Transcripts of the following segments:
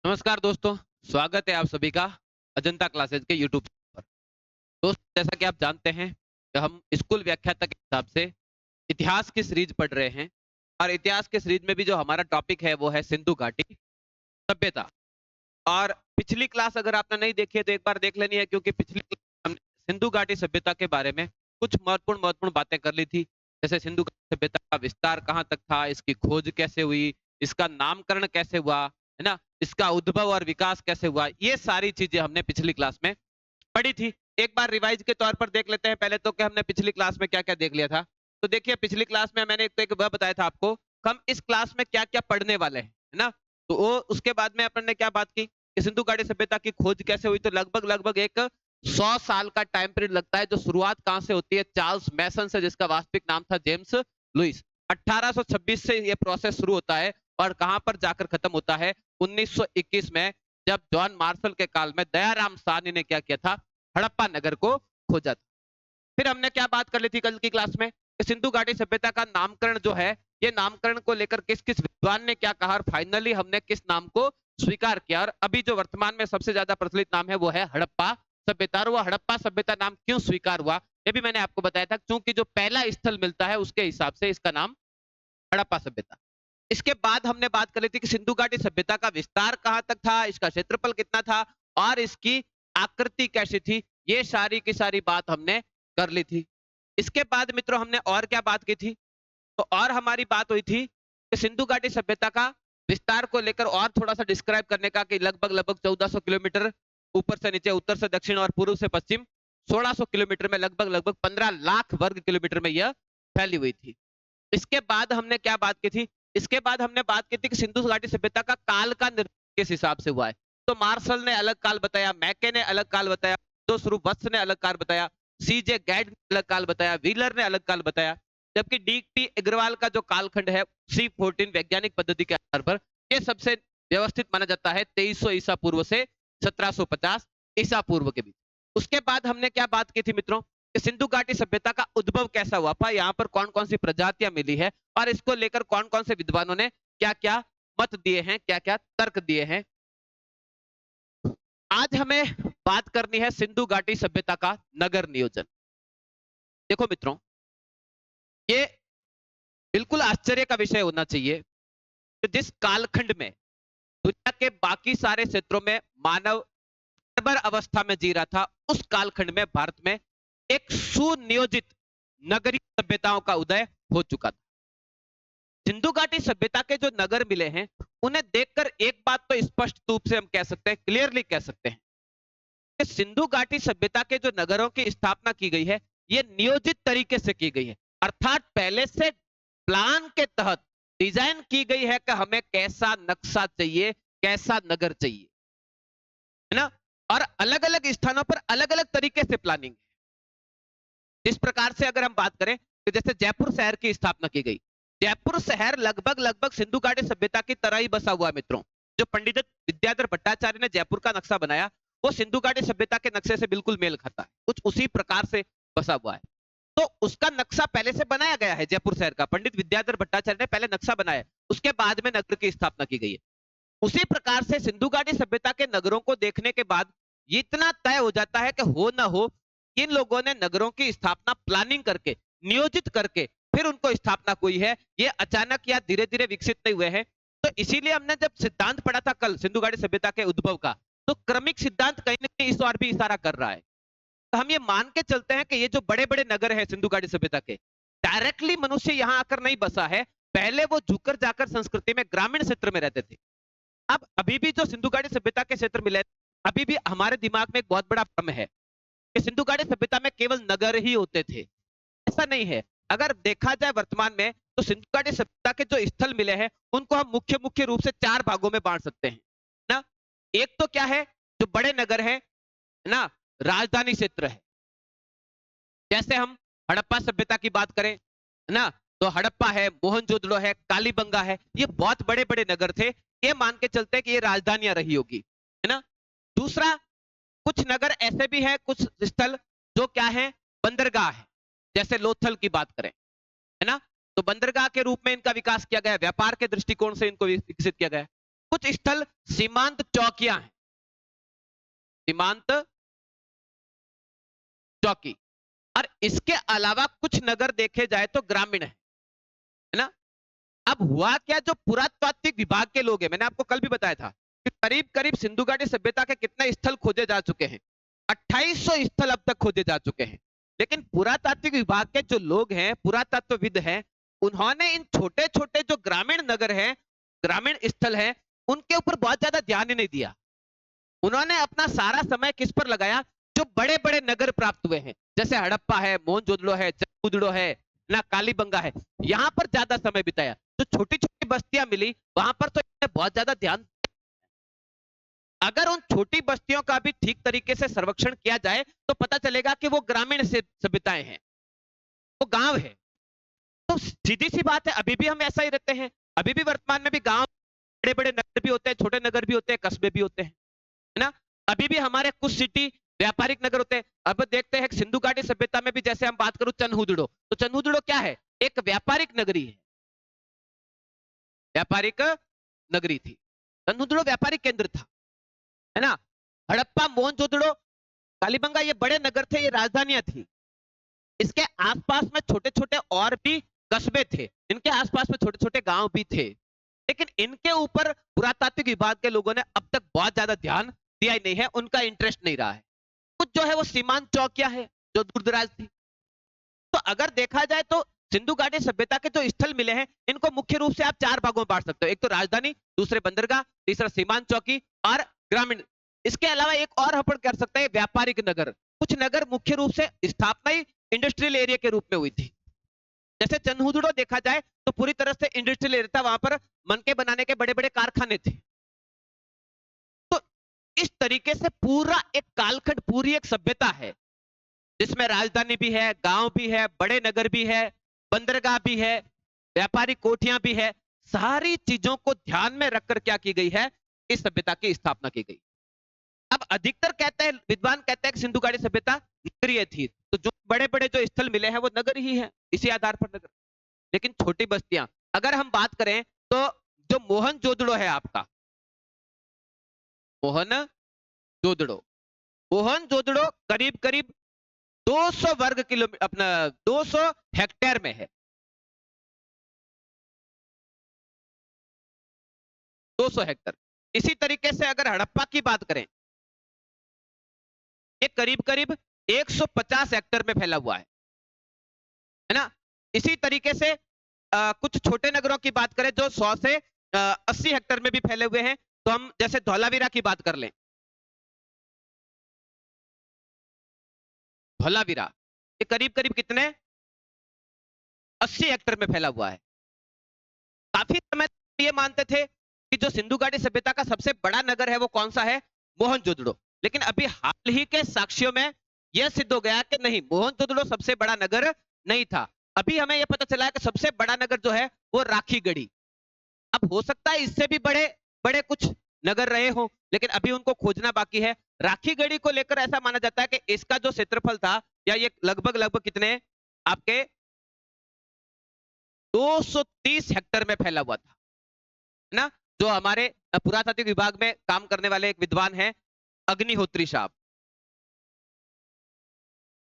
नमस्कार दोस्तों, स्वागत है आप सभी का अजंता क्लासेज के यूट्यूब पर। दोस्तों, जैसा कि आप जानते हैं कि हम स्कूल व्याख्याता के हिसाब से इतिहास की सीरीज पढ़ रहे हैं और इतिहास के सीरीज में भी जो हमारा टॉपिक है वो है सिंधु घाटी सभ्यता। और पिछली क्लास अगर आपने नहीं देखी है तो एक बार देख लेनी है, क्योंकि पिछली क्लास हमने सिंधु घाटी सभ्यता के बारे में कुछ महत्वपूर्ण महत्वपूर्ण बातें कर ली थी। जैसे सिंधु घाटी सभ्यता का विस्तार कहाँ तक था, इसकी खोज कैसे हुई, इसका नामकरण कैसे हुआ, है ना, इसका उद्भव और विकास कैसे हुआ, ये सारी चीजें हमने पिछली क्लास में पढ़ी थी। एक बार रिवाइज के तौर पर देख लेते हैं पहले तो कि हमने पिछली क्लास में क्या क्या देख लिया था। तो देखिए, पिछली क्लास में मैंने एक वह बताया था आपको कि हम इस क्लास में क्या क्या पढ़ने वाले हैं, है ना। तो वो उसके बाद में अपन ने क्या बात की कि सिंधु घाटी सभ्यता की खोज कैसे हुई। तो लगभग लगभग एक 100 साल का टाइम पीरियड लगता है। जो शुरुआत कहां से होती है, चार्ल्स मैसन से, जिसका वास्तविक नाम था जेम्स लुइस। 1826 से ये प्रोसेस शुरू होता है और कहां पर जाकर खत्म होता है, 1921 में, जब जॉन मार्शल के काल में दयाराम साहनी ने क्या किया था, हड़प्पा नगर को खोजा था। फिर हमने क्या बात कर ली थी कल की क्लास में कि सिंधु घाटी सभ्यता का नामकरण जो है, ये नामकरण को लेकर किस किस विद्वान ने क्या कहा और फाइनली हमने किस नाम को स्वीकार किया। और अभी जो वर्तमान में सबसे ज्यादा प्रचलित नाम है वो है हड़प्पा सभ्यता। और वो हड़प्पा सभ्यता नाम क्यों स्वीकार हुआ, ये भी मैंने आपको बताया था, क्योंकि जो पहला स्थल मिलता है उसके हिसाब से इसका नाम हड़प्पा सभ्यता। इसके बाद हमने बात कर ली थी कि सिंधु घाटी सभ्यता का विस्तार कहां तक था, इसका क्षेत्रफल कितना था और इसकी आकृति कैसी थी। ये सारी की सारी बात हमने कर ली थी। इसके बाद मित्रों हमने और क्या बात की थी, तो और हमारी बात हुई थी कि सिंधु घाटी सभ्यता का विस्तार को लेकर और थोड़ा सा डिस्क्राइब करने का, कि लगभग लगभग 1400 किलोमीटर ऊपर से नीचे, उत्तर से दक्षिण और पूर्व से पश्चिम 1600 किलोमीटर में, लगभग लगभग 15 लाख वर्ग किलोमीटर में यह फैली हुई थी। इसके बाद हमने क्या बात की थी, इसके बाद हमने बात की थी कि सिंधु घाटी सभ्यता का काल का निर्धारण किस हिसाब से हुआ है। तो मार्शल ने अलग काल बताया, मैके ने अलग काल बताया, तो स्वरूप ने अलग काल बताया, सीजे गैड ने अलग काल बताया, व्हीलर ने अलग काल बताया। जबकि डी अग्रवाल का जो कालखंड है C14 वैज्ञानिक पद्धति के आधार पर ये सबसे व्यवस्थित माना जाता है 2300 ईसा पूर्व से 1750 ईसा पूर्व के बीच। उसके बाद हमने क्या बात की थी मित्रों कि सिंधु घाटी सभ्यता का उद्भव कैसा हुआ था, यहाँ पर कौन कौन सी प्रजातियां मिली है और इसको लेकर कौन कौन से विद्वानों ने क्या क्या मत दिए हैं, क्या क्या तर्क दिए हैं। आज हमें बात करनी है सिंधु घाटी सभ्यता का नगर नियोजन। देखो मित्रों, ये बिल्कुल आश्चर्य का विषय होना चाहिए कि जिस कालखंड में दुनिया के बाकी सारे क्षेत्रों में मानव बर्बर अवस्था में जी रहा था, उस कालखंड में भारत में एक सुनियोजित नगरीय सभ्यताओं का उदय हो चुका था। सिंधु घाटी सभ्यता के जो नगर मिले हैं, उन्हें देखकर एक बात तो स्पष्ट रूप से हम कह सकते हैं, क्लियरली कह सकते हैं कि सिंधु घाटी सभ्यता के जो नगरों की स्थापना की गई है, ये नियोजित तरीके से की गई है। अर्थात पहले से प्लान के तहत डिजाइन की गई है कि हमें कैसा नक्शा चाहिए, कैसा नगर चाहिए, है ना। और अलग अलग स्थानों पर अलग अलग तरीके से प्लानिंग है। इस प्रकार से अगर हम बात करें कि जैसे जयपुर शहर की स्थापना की गई, जयपुर शहर लगभग लगभग सिंधु घाटी सभ्यता की तरह ही बसा हुआ है मित्रों। जो पंडित विद्याधर भट्टाचार्य ने जयपुर का नक्शा बनाया, वो सिंधु घाटी सभ्यता के नक्शे से बिल्कुल मेल खाता है, कुछ उसी प्रकार से बसा हुआ है। तो उसका नक्शा पहले से बनाया गया है, जयपुर शहर का पंडित विद्याधर भट्टाचार्य ने पहले नक्शा बनाया, उसके बाद में नगर की स्थापना की गई है। उसी प्रकार से सिंधु घाटी सभ्यता के नगरों को देखने के बाद ये इतना तय हो जाता है कि हो ना हो, इन लोगों ने नगरों की स्थापना प्लानिंग करके, नियोजित करके फिर उनको स्थापना हुई है। ये अचानक या धीरे धीरे विकसित नहीं हुए हैं। तो इसीलिए हमने जब सिद्धांत पढ़ा था कल सिंधु घाटी सभ्यता के उद्भव का, तो क्रमिक सिद्धांत कहीं ना कहीं इस ओर भी इशारा कर रहा है। तो हम ये मान के चलते हैं कि ये जो बड़े बड़े नगर है सिंधु घाटी सभ्यता के, डायरेक्टली मनुष्य यहाँ आकर नहीं बसा है, पहले वो झुकर जाकर संस्कृति में ग्रामीण क्षेत्र में रहते थे। अब अभी भी जो सिंधु घाटी सभ्यता के क्षेत्र मिले, अभी भी हमारे दिमाग में एक बहुत बड़ा भ्रम है कि सिंधु घाटी सभ्यता में केवल नगर ही होते थे। ऐसा नहीं है। अगर देखा जाए वर्तमान में, तो सिंधु घाटी सभ्यता के जो स्थल मिले हैं, उनको हम मुख्य मुख्य रूप से 4 भागों में बांट सकते हैं ना। एक तो क्या है, जो बड़े नगर है ना, राजधानी क्षेत्र है। जैसे हम हड़प्पा सभ्यता की बात करें ना, तो हड़प्पा है, मोहनजोदड़ो है, कालीबंगा है, ये बहुत बड़े बड़े नगर थे। ये मान के चलते हैं कि ये राजधानियां रही होगी, है ना। दूसरा, कुछ नगर ऐसे भी हैं, कुछ स्थल जो क्या है, बंदरगाह है। जैसे लोथल की बात करें, है ना, तो बंदरगाह के रूप में इनका विकास किया गया, व्यापार के दृष्टिकोण से इनको विकसित किया गया। कुछ स्थल सीमांत चौकियां हैं, सीमांत चौकी। और इसके अलावा कुछ नगर देखे जाए तो ग्रामीण है ना। अब हुआ क्या, जो पुरातात्विक विभाग के लोग हैं, मैंने आपको कल भी बताया था कि करीब करीब सिंधु घाटी सभ्यता के कितने स्थल खोजे जा चुके हैं, 2800 स्थल अब तक खोजे जा चुके हैं। लेकिन पुरातात्विक विभाग के जो लोग हैं, पुरातत्वविद हैं, उन्होंने इन छोटे छोटे जो ग्रामीण नगर हैं, ग्रामीण स्थल हैं, उनके ऊपर बहुत ज्यादा ध्यान ही नहीं दिया। उन्होंने अपना सारा समय किस पर लगाया, जो बड़े बड़े नगर प्राप्त हुए हैं, जैसे हड़प्पा है, मोहनजोदड़ो है, चंदुदड़ो है ना, कालीबंगा है, यहां पर ज्यादा समय बिताया। जो छोटी छोटी बस्तियां मिली वहां पर तो इन्होंने बहुत ज्यादा ध्यान। अगर उन छोटी बस्तियों का भी ठीक तरीके से सर्वेक्षण किया जाए तो पता चलेगा कि वो ग्रामीण से सभ्यताएं हैं, वो गांव है। तो सीधी सी बात है, अभी भी हम ऐसा ही रहते हैं। अभी भी वर्तमान में भी गांव, बड़े बड़े नगर भी होते हैं, छोटे नगर भी होते हैं, कस्बे भी होते हैं, है ना। अभी भी हमारे कुछ सिटी व्यापारिक नगर होते हैं। अब देखते हैं सिंधु घाटी सभ्यता में भी, जैसे हम बात करूं चन्हुदड़ो, तो चन्हुदड़ो क्या है, एक व्यापारिक नगरी है, व्यापारिक नगरी थी। चन्हुदड़ो व्यापारिक केंद्र था, है ना। हड़प्पा, मोहनजोदड़ो, कालीबंगा, ये बड़े नगर थे, ये राजधानियां थी। इसके आसपास में छोटे छोटे और भी कस्बे थे, इनके आसपास में छोटे छोटे गांव भी थे। लेकिन इनके ऊपर पुरातात्विक विभाग के लोगों ने अब तक बहुत ज्यादा ध्यान दिया ही नहीं है, उनका इंटरेस्ट नहीं रहा है। कुछ जो है वो सीमांत चौकियां है जो दूर दराज थी। तो अगर देखा जाए तो सिंधु घाटी सभ्यता के जो स्थल मिले हैं, इनको मुख्य रूप से आप चार भागों में बांट सकते हो। एक तो राजधानी, दूसरे बंदरगाह, तीसरा सीमांत चौकी और ग्रामीण। इसके अलावा एक और अपन कर सकते हैं, व्यापारिक नगर। कुछ नगर मुख्य रूप से स्थापना ही इंडस्ट्रियल एरिया के रूप में हुई थी। जैसे चन्हुदड़ो देखा जाए तो पूरी तरह से इंडस्ट्रियल एरिया था, वहां पर मनके बनाने के बड़े बड़े कारखाने थे। तो इस तरीके से पूरा एक कालखंड, पूरी एक सभ्यता है जिसमें राजधानी भी है, गांव भी है, बड़े नगर भी है, बंदरगाह भी है, व्यापारिक कोठियां भी है। सारी चीजों को ध्यान में रखकर क्या की गई है, इस सभ्यता की स्थापना की गई। अब अधिकतर कहते हैं, विद्वान कहते हैं कि सिंधु घाटी सभ्यता नगरीय थी, तो जो बड़े बड़े जो स्थल मिले हैं वो नगर ही है, इसी आधार पर नगर। लेकिन छोटी बस्तियां, अगर हम बात करें तो जो मोहनजोदड़ो है आपका, मोहनजोदड़ो, मोहनजोदड़ो करीब करीब 200 वर्ग किलोमीटर, अपना 200 हेक्टेयर में है, 200 हेक्टेयर। इसी तरीके से अगर हड़प्पा की बात करें, ये करीब करीब 150 हेक्टेयर में फैला हुआ है ना। इसी तरीके से कुछ छोटे नगरों की बात करें जो 100 से 80 हेक्टेयर में भी फैले हुए हैं, तो हम जैसे धौलावीरा की बात कर लें, धौलावीरा ये करीब करीब कितने, 80 हेक्टेयर में फैला हुआ है। काफी समय तक ये मानते थे कि जो सिंधु घाटी सभ्यता का सबसे बड़ा नगर है वो कौन सा है, मोहनजोदड़ो। लेकिन अभी हाल ही के साक्ष्यों में यह सिद्ध हो गया कि नहीं, मोहनजोदड़ो सबसे बड़ा नगर नहीं था। अभी हमें यह पता चला है कि सबसे बड़ा नगर जो है वो राखीगढ़ी। अब हो सकता है इससे भी बड़े बड़े कुछ नगर रहे हो, लेकिन अभी उनको खोजना बाकी है। राखीगढ़ी को लेकर ऐसा माना जाता है कि इसका जो क्षेत्रफल था, या ये लगभग लगभग कितने आपके 230 हेक्टेयर में फैला हुआ था, है ना। जो हमारे पुरातात्विक विभाग में काम करने वाले एक विद्वान हैं, अग्निहोत्री साहब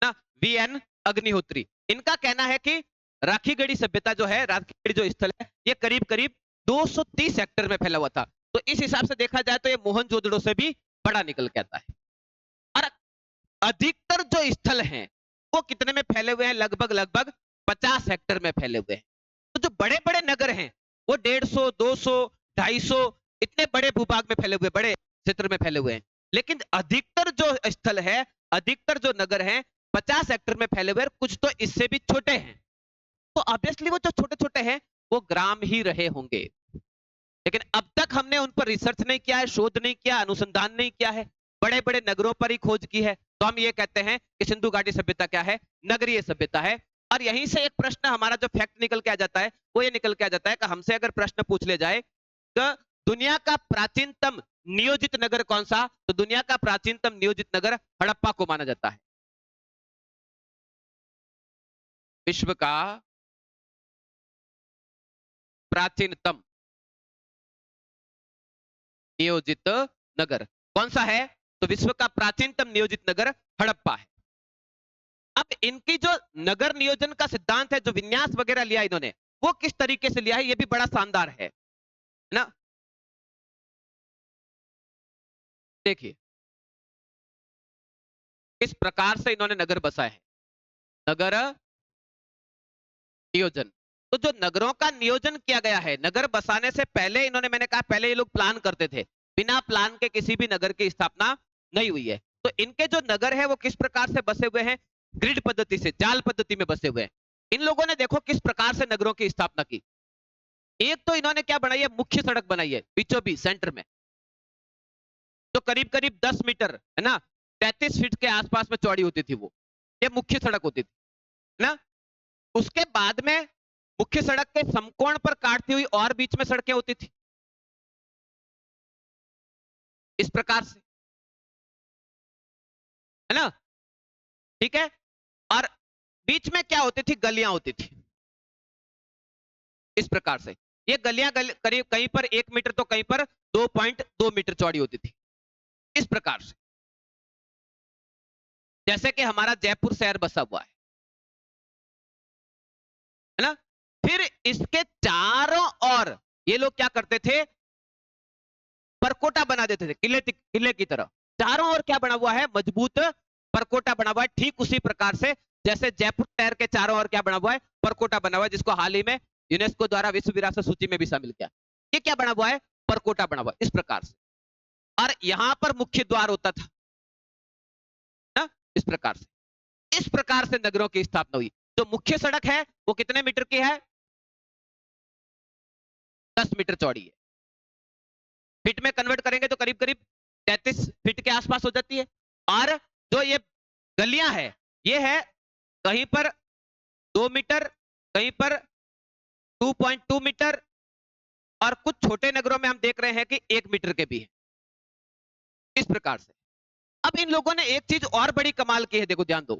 ना, वीएन अग्निहोत्री, इनका कहना है कि राखीगढ़ी सभ्यता जो है, राखीगढ़ी जो स्थल है, ये करीब करीब 230 हेक्टेयर में फैला हुआ था। तो इस हिसाब से देखा जाए तो ये मोहनजोदड़ो से भी बड़ा निकल के आता है। और अधिकतर जो स्थल हैं वो कितने में फैले हुए हैं, लगभग लगभग 50 हेक्टेयर में फैले हुए हैं। तो जो बड़े बड़े नगर हैं वो 150, 200, 250 इतने बड़े भूभाग में फैले हुए, बड़े क्षेत्र में फैले हुए हैं। लेकिन अधिकतर जो स्थल है, अधिकतर जो नगर हैं, 50 हेक्टेयर में फैले हुए हैं, कुछ तो इससे भी छोटे हैं। तो ऑब्वियसली वो जो छोटे छोटे हैं वो ग्राम ही रहे होंगे। लेकिन अब तक हमने उन पर रिसर्च नहीं किया है, शोध नहीं किया, अनुसंधान नहीं किया है, बड़े बड़े नगरों पर ही खोज की है। तो हम ये कहते हैं कि सिंधु घाटी सभ्यता क्या है, नगरीय सभ्यता है। और यहीं से एक प्रश्न हमारा जो फैक्ट निकल के आ जाता है वो ये निकल के आ जाता है कि हमसे अगर प्रश्न पूछ ले जाए कि दुनिया का प्राचीनतम नियोजित नगर कौन सा, तो दुनिया का प्राचीनतम नियोजित नगर हड़प्पा को माना जाता है। विश्व का प्राचीनतम नियोजित नगर। कौन सा है? तो विश्व का प्राचीनतम नियोजित नगर हड़प्पा है। अब इनकी जो नगर नियोजन का सिद्धांत है, जो विन्यास वगैरह लिया इन्होंने, वो किस तरीके से लिया है, ये भी बड़ा शानदार है ना। देखिए किस प्रकार से इन्होंने नगर बसाए हैं। नगर नियोजन, तो जो नगरों का नियोजन किया गया है, नगर बसाने से पहले इन्होंने, मैंने कहा पहले ये लोग प्लान करते थे, बिना प्लान के किसी भी नगर की स्थापना नहीं हुई है। तो इनके जो नगर है वो किस प्रकार से बसे हुए हैं, ग्रिड पद्धति से, जाल पद्धति में बसे हुए हैं। इन लोगों ने देखो किस प्रकार से नगरों की स्थापना की। एक तो इन्होंने क्या बनाई है, मुख्य सड़क बनाई है बीचों बीच सेंटर में, जो करीब करीब 10 मीटर है ना, 33 फीट के आसपास में चौड़ी होती थी वो, ये मुख्य सड़क होती थी ना। उसके बाद में मुख्य सड़क के समकोण पर काटती हुई और बीच में सड़कें होती थी इस प्रकार से, है ना, ठीक है। और बीच में क्या होती थी, गलियां होती थी इस प्रकार से। ये गलियां करीब कहीं पर 1 मीटर तो कहीं पर 2.2 मीटर चौड़ी होती थी इस प्रकार से, जैसे कि हमारा जयपुर शहर बसा हुआ है ना। फिर इसके चारों ओर ये लोग क्या करते थे, परकोटा बना देते थे, किले की तरह। चारों ओर क्या बना हुआ है, मजबूत परकोटा बना हुआ है, ठीक उसी प्रकार से जैसे जयपुर शहर के चारों ओर क्या बना हुआ है, परकोटा बना हुआ है, जिसको हाल ही में यूनेस्को द्वारा विश्व विरासत सूची में भी शामिल किया। ये क्या बना हुआ है, परकोटा बना हुआ है इस प्रकार से। और यहां पर मुख्य द्वार होता था ना, इस प्रकार से। इस प्रकार से नगरों की स्थापना हुई। जो मुख्य सड़क है वो कितने मीटर की है, 10 मीटर चौड़ी है। फीट में कन्वर्ट करेंगे तो करीब करीब 33 फीट के आसपास हो जाती है। और जो ये गलियां है, ये है कहीं पर 2 मीटर, कहीं पर 2.2 मीटर, और कुछ छोटे नगरों में हम देख रहे हैं कि 1 मीटर के भी है इस प्रकार से। अब इन लोगों ने एक चीज और बड़ी कमाल की है, देखो ध्यान दो।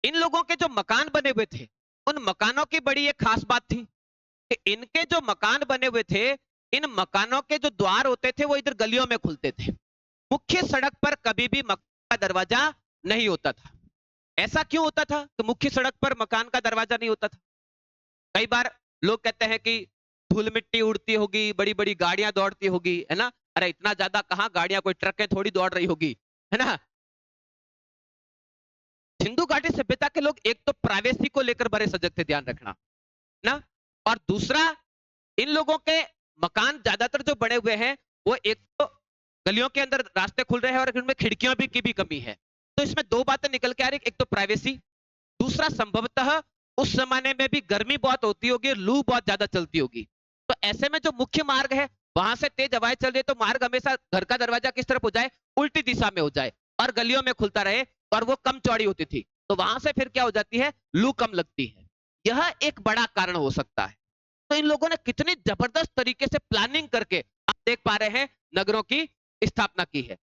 इन लोगों के जो मकान बने हुए थे, उन मकानों की बड़ी एक खास बात थी कि इनके जो मकान बने हुए थे, इन मकानों के जो द्वार होते थे वो इधर गलियों में खुलते थे। मुख्य सड़क पर कभी भी मकान का दरवाजा नहीं होता था। ऐसा क्यों होता था कि मुख्य सड़क पर मकान का दरवाजा नहीं होता था? कई बार लोग कहते हैं कि धूल मिट्टी उड़ती होगी, बड़ी बड़ी गाड़ियां दौड़ती होगी, है ना। अरे इतना ज्यादा कहां गाड़ियां, कोई ट्रकें थोड़ी दौड़ रही होगी, है ना। सिंधु घाटी सभ्यता के लोग एक तो प्राइवेसी को लेकर बड़े सजग थे, ध्यान रखना ना। और दूसरा, इन लोगों के मकान ज्यादातर जो बने हुए हैं वो एक तो गलियों के अंदर रास्ते खुल रहे हैं और उनमें खिड़कियों भी की भी कमी है। तो इसमें दो बातें निकल के आ रही, एक तो प्राइवेसी, दूसरा संभवतः उस जमाने में भी गर्मी बहुत होती होगी, लू बहुत ज्यादा चलती होगी। तो ऐसे में जो मुख्य मार्ग है वहां से तेज हवाएं चल रही है, तो मार्ग हमेशा घर का दरवाजा किस तरफ हो जाए, उल्टी दिशा में हो जाए और गलियों में खुलता रहे, और वो कम चौड़ी होती थी, तो वहां से फिर क्या हो जाती है, लू कम लगती है। यह एक बड़ा कारण हो सकता है। तो इन लोगों ने कितनी जबरदस्त तरीके से प्लानिंग करके आप देख पा रहे हैं नगरों की स्थापना की है।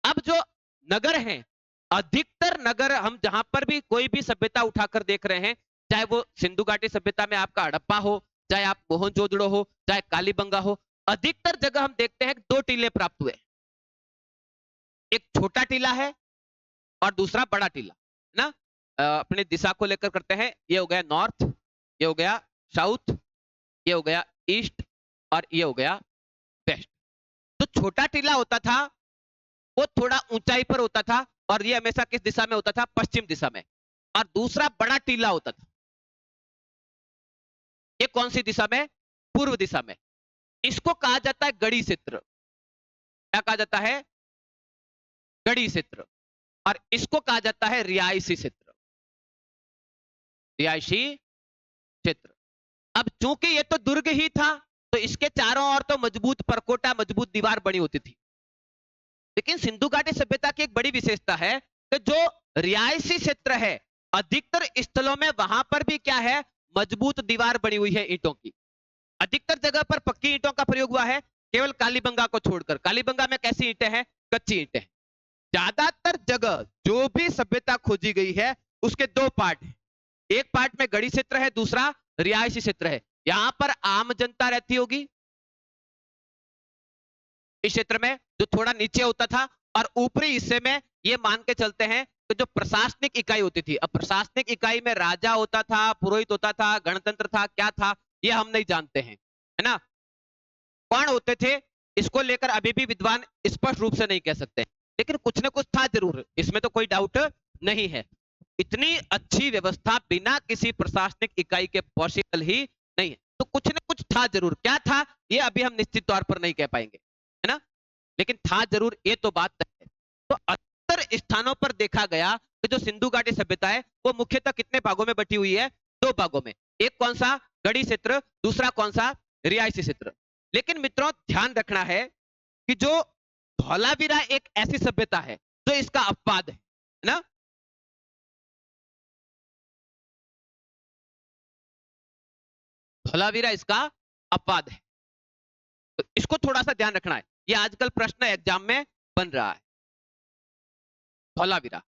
अब जो नगर हैं, अधिकतर नगर हम जहां पर भी कोई भी सभ्यता उठाकर देख रहे हैं, चाहे वो सिंधु घाटी सभ्यता में आपका हड़प्पा हो, चाहे आप मोहनजोदड़ो हो, चाहे कालीबंगा हो, अधिकतर जगह हम देखते हैं दो टीले प्राप्त हुए। एक छोटा टीला है और दूसरा बड़ा टीला ना। अपनी दिशा को लेकर करते हैं, ये हो गया नॉर्थ, ये हो गया साउथ, ये हो गया ईस्ट, और ये हो गया वेस्ट। तो छोटा टीला होता था वो थोड़ा ऊंचाई पर होता था, और ये हमेशा किस दिशा में होता था, पश्चिम दिशा में। और दूसरा बड़ा टीला होता था, ये कौन सी दिशा में, पूर्व दिशा में। इसको कहा जाता है गड़ी क्षेत्र। क्या कहा जाता है, गड़ी क्षेत्र। और इसको कहा जाता है रिहायशी क्षेत्र, रिहायशी क्षेत्र। अब चूंकि ये तो दुर्ग ही था, तो इसके चारों ओर तो मजबूत परकोटा, मजबूत दीवार बनी होती थी। लेकिन सिंधु घाटी सभ्यता की एक बड़ी विशेषता है कि जो रिहायशी क्षेत्र है, अधिकतर स्थलों में वहां पर भी क्या है, मजबूत दीवार बनी हुई है ईंटों की। अधिकतर जगह पर पक्की ईंटों का प्रयोग हुआ है, केवल कालीबंगा को छोड़कर। कालीबंगा में कैसी ईंटें हैं, कच्ची ईंटें। ज्यादातर जगह जो भी सभ्यता खोजी गई है उसके दो पार्ट है, एक पार्ट में गढ़ी क्षेत्र है, दूसरा रिहायशी क्षेत्र है। यहां पर आम जनता रहती होगी, इस क्षेत्र में जो थोड़ा नीचे होता था, और ऊपरी हिस्से में ये मान के चलते हैं कि जो प्रशासनिक इकाई होती थी। अब प्रशासनिक इकाई में राजा होता था, पुरोहित होता था, गणतंत्र था, क्या था ये हम नहीं जानते हैं, है ना। कौन होते थे इसको लेकर अभी भी विद्वान स्पष्ट रूप से नहीं कह सकते, लेकिन कुछ ना कुछ था जरूर, इसमें तो कोई डाउट नहीं है। इतनी अच्छी व्यवस्था बिना किसी प्रशासनिक इकाई के पॉसिबल ही नहीं है, तो कुछ ना कुछ था जरूर, क्या था ये अभी हम निश्चित तौर पर नहीं कह पाएंगे, है ना, लेकिन था जरूर, ये तो बात तय है। तो अधिकतर स्थानों पर देखा गया कि जो सिंधु घाटी सभ्यता है वो मुख्यतः कितने भागों में बटी हुई है, दो भागों में। एक कौन सा, गढ़ी क्षेत्र, दूसरा कौन सा, रिहायशी क्षेत्र। लेकिन मित्रों ध्यान रखना है कि जो धौलावीरा एक ऐसी सभ्यता है जो इसका अपवाद है ना। धौलावीरा इसका अपवाद है, तो इसको थोड़ा सा ध्यान रखना है, ये आजकल प्रश्न एग्जाम में बन रहा है। धौलावीरा,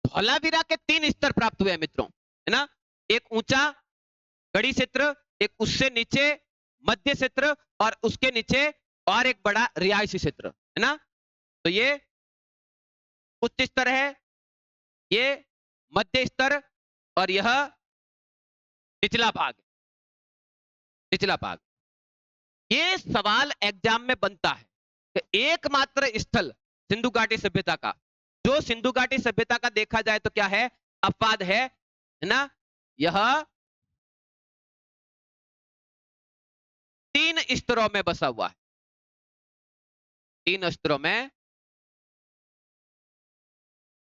धौलावीरा के 3 स्तर प्राप्त हुए हैं मित्रों, है ना। एक ऊंचा गढ़ी क्षेत्र, एक उससे नीचे मध्य क्षेत्र, और उसके नीचे और एक बड़ा रिहायशी क्षेत्र, है ना। तो ये उच्च स्तर है, ये मध्य स्तर, और यह निचला भाग, निचला भाग। ये सवाल एग्जाम में बनता है कि एकमात्र स्थल सिंधु घाटी सभ्यता का, जो सिंधु घाटी सभ्यता का देखा जाए तो क्या है, अपवाद है ना। यह 3 स्तरों में बसा हुआ है, 3 स्तरों में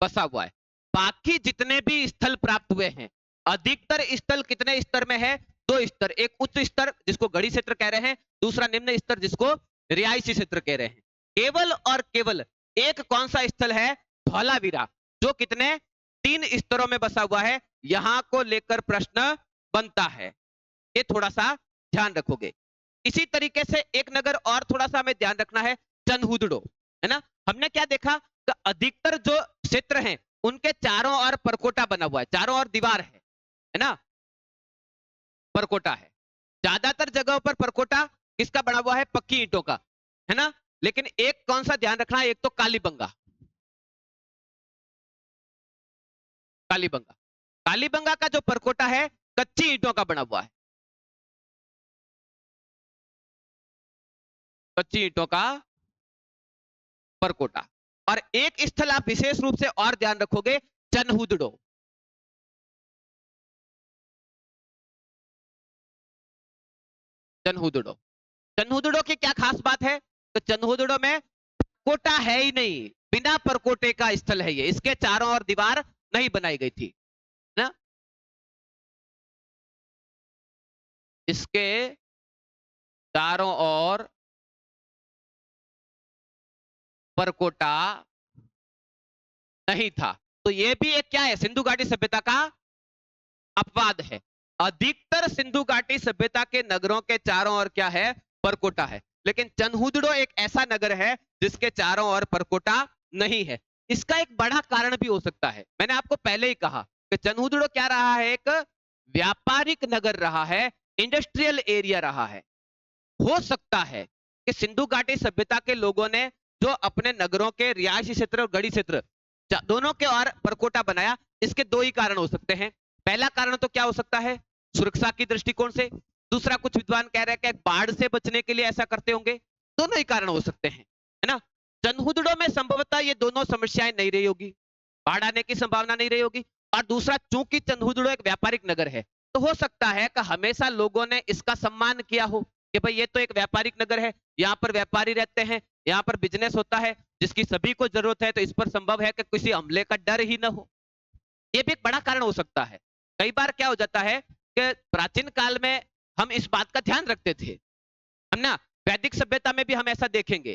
बसा हुआ है। बाकी जितने भी स्थल प्राप्त हुए हैं, अधिकतर स्थल कितने स्तर में है, 2 स्तर, एक उच्च स्तर जिसको गढ़ी क्षेत्र कह रहे हैं, दूसरा निम्न स्तर जिसको रिहायशी क्षेत्र कह रहे हैं। केवल और केवल एक कौन सा स्थल है, धौलावीरा, जो कितने 3 स्तरों में बसा हुआ है। यहां को लेकर प्रश्न बनता है, ये थोड़ा सा ध्यान रखोगे। इसी तरीके से एक नगर और थोड़ा सा हमें ध्यान रखना है, चनहुदड़ो, है ना। हमने क्या देखा कि अधिकतर जो क्षेत्र हैं उनके चारों ओर परकोटा बना हुआ है, चारों ओर दीवार है ना, परकोटा है। ज्यादातर जगहों पर परकोटा किसका बना हुआ है, पक्की ईंटों का, है ना। लेकिन एक कौन सा ध्यान रखना है, एक तो कालीबंगा, कालीबंगा, कालीबंगा का जो परकोटा है कच्ची ईंटों का बना हुआ है, कच्ची ईंटों का परकोटा। और एक स्थल आप विशेष रूप से और ध्यान रखोगे, चनहुदड़ो, चनहुदड़ो। चनहुदड़ो की क्या खास बात है, तो चनहुदड़ो में परकोटा है ही नहीं, बिना परकोटे का स्थल है ये, इसके चारों ओर दीवार नहीं बनाई गई थी ना, इसके चारों ओर परकोटा नहीं था। तो ये भी एक क्या है, सिंधु घाटी सभ्यता का अपवाद है। अधिकतर सिंधु घाटी सभ्यता के नगरों के चारों ओर क्या है, परकोटा है, लेकिन चनहुदड़ो एक ऐसा नगर है जिसके चारों ओर परकोटा नहीं है। इसका एक बड़ा कारण भी हो सकता है, मैंने आपको पहले ही कहा कि चनहुदड़ो क्या रहा है, एक व्यापारिक नगर रहा है, इंडस्ट्रियल एरिया रहा है। हो सकता है कि सिंधु घाटी सभ्यता के लोगों ने जो अपने नगरों के रिहायशी क्षेत्र और गढ़ी क्षेत्र दोनों के और परकोटा बनाया, इसके 2 ही कारण हो सकते हैं। पहला कारण तो क्या हो सकता है, सुरक्षा की दृष्टिकोण से, दूसरा कुछ विद्वान कह रहे हैं कि बाढ़ से बचने के लिए ऐसा करते होंगे, दोनों ही कारण हो सकते हैं, है ना। चनहुदड़ो में संभवतः ये दोनों समस्याएं नहीं रही होगी, बाढ़ आने की संभावना नहीं रही होगी, और दूसरा चूंकि चनहुदड़ो एक व्यापारिक नगर है, तो हो सकता है कि हमेशा लोगों ने इसका सम्मान किया हो कि भाई ये तो एक व्यापारिक नगर है, यहाँ पर व्यापारी रहते हैं, यहाँ पर बिजनेस होता है जिसकी सभी को जरूरत है, तो इस पर संभव है कि किसी हमले का डर ही ना हो। ये भी एक बड़ा कारण हो सकता है। कई बार क्या हो जाता है कि प्राचीन काल में हम इस बात का ध्यान रखते थे, हम ना वैदिक सभ्यता में भी हम ऐसा देखेंगे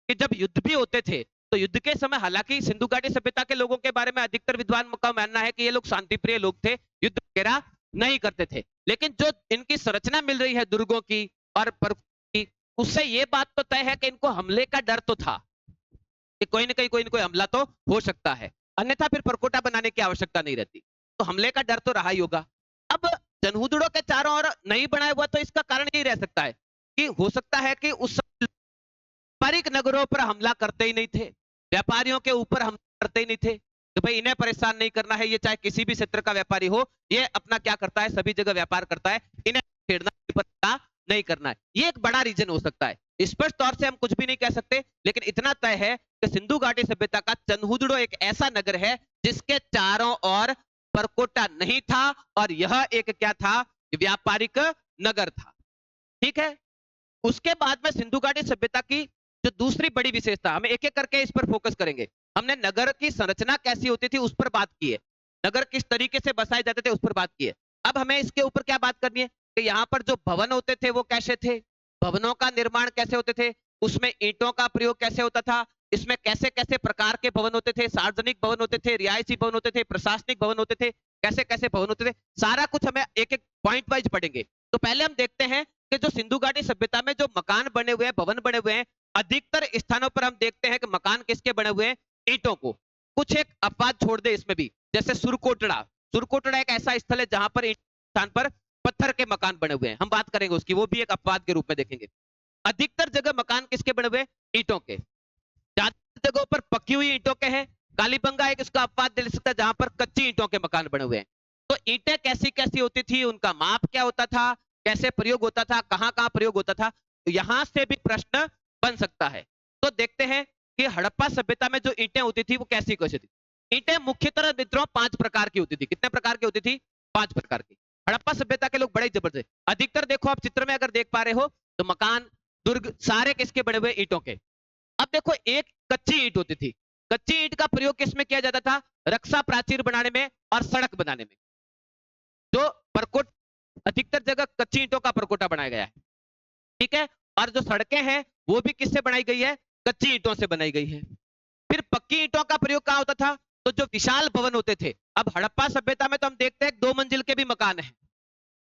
कि जब युद्ध भी होते थे, तो युद्ध के समय हालांकि सिंधु घाटी सभ्यता के लोगों के बारे में अधिकतर विद्वान का मानना है कि ये लोग शांतिप्रिय लोग थे, युद्ध वगैरह नहीं करते थे, लेकिन जो इनकी संरचना मिल रही है दुर्गों की और की, उससे ये बात तो तय है कि इनको हमले का डर तो था कि कोई ना कोई ना कोई हमला तो हो सकता है, अन्यथा फिर परकोटा बनाने की आवश्यकता नहीं रहती, तो हमले का डर तो रहा ही होगा। अब चनहुदड़ो के चारों ओर नहीं बनाया हुआ, तो इसका कारण यही रह सकता है कि हो सकता है कि उस व्यापारिक नगरों पर हमला करते ही नहीं थे, व्यापारियों के ऊपर हमला करते ही नहीं थे। तो भाई इन्हें परेशान नहीं करना है, ये चाहे किसी भी क्षेत्र का व्यापारी हो, ये अपना क्या करता है, सभी जगह व्यापार करता है, इन्हें छेड़ना नहीं करना है। ये एक बड़ा रीजन हो सकता है। स्पष्ट तौर से हम कुछ भी नहीं कह सकते, लेकिन इतना तय है कि सिंधु घाटी सभ्यता का चंदहुदड़ो एक ऐसा नगर है जिसके चारों ओर परकोटा नहीं था, और यह एक क्या था, व्यापारिक नगर था। ठीक है। उसके बाद में सिंधु घाटी सभ्यता की जो दूसरी बड़ी विशेषता, हम एक एक करके इस पर फोकस करेंगे। हमने नगर की संरचना कैसी होती थी उस पर बात की है, नगर किस तरीके से बसाए जाते थे उस पर बात की है। अब हमें इसके ऊपर क्या बात करनी है कि यहाँ पर जो भवन होते थे वो कैसे थे, भवनों का निर्माण कैसे होते थे, उसमें ईंटों का प्रयोग कैसे होता था, इसमें कैसे कैसे प्रकार के भवन होते थे, सार्वजनिक भवन होते थे, रिहायशी भवन होते थे, प्रशासनिक भवन होते थे, कैसे कैसे भवन होते थे, सारा कुछ हमें एक एक पॉइंट वाइज पढ़ेंगे। तो पहले हम देखते हैं कि जो सिंधु घाटी सभ्यता में जो मकान बने हुए हैं, भवन बने हुए हैं, अधिकतर स्थानों पर हम देखते हैं कि मकान किसके बने हुए हैं, ईंटों को। कुछ एक अपवाद छोड़ दे इसमें भी, जैसे सुरकोटड़ा। सुरकोटड़ा एक ऐसा स्थल है जहां पर स्थान पर पत्थर के मकान बने हुए हैं, हम बात करेंगे उसकी, वो भी एक अपवाद के रूप में देखेंगे। अधिकतर जगह मकान किसके बने हुए हैं, ईंटों के। ज्यादातर जगहों पर पकी हुई ईंटों के हैं। कालीबंगा एक इसका अपवाद दे सकता है जहां पर कच्ची ईंटों के मकान बने हुए हैं। तो ईंटें कैसी कैसी होती थी, उनका माप क्या होता था, कैसे प्रयोग होता था, कहां कहां प्रयोग होता था, तो यहां से भी प्रश्न बन सकता है। तो देखते हैं कि हड़प्पा सभ्यता में जो ईंटें होती थी वो कैसी कैसी थी। ईंटें मुख्यतः मित्रों 5 प्रकार की होती थी। कितने प्रकार की होती थी, 5 प्रकार की। हड़प्पा सभ्यता के लोग बड़े जबरदस्त, अधिकतर देखो आप चित्र में अगर देख पा रहे हो तो मकान, दुर्ग सारे किसके बने हुए, ईंटों के। अब देखो एक कच्ची ईंट होती थी, कच्ची ईंट का प्रयोग किसमें किया जाता था, रक्षा प्राचीर बनाने में और सड़क बनाने में। जो परकोट, अधिकतर जगह कच्ची ईंटों का परकोटा बनाया गया है, ठीक है। और जो सड़कें हैं वो भी किससे बनाई गई है, कच्ची ईंटों से बनाई गई है। फिर पक्की ईंटों का प्रयोग कहां होता था, तो जो विशाल भवन होते थे। अब हड़प्पा सभ्यता में तो हम देखते हैं 2 मंजिल के भी मकान है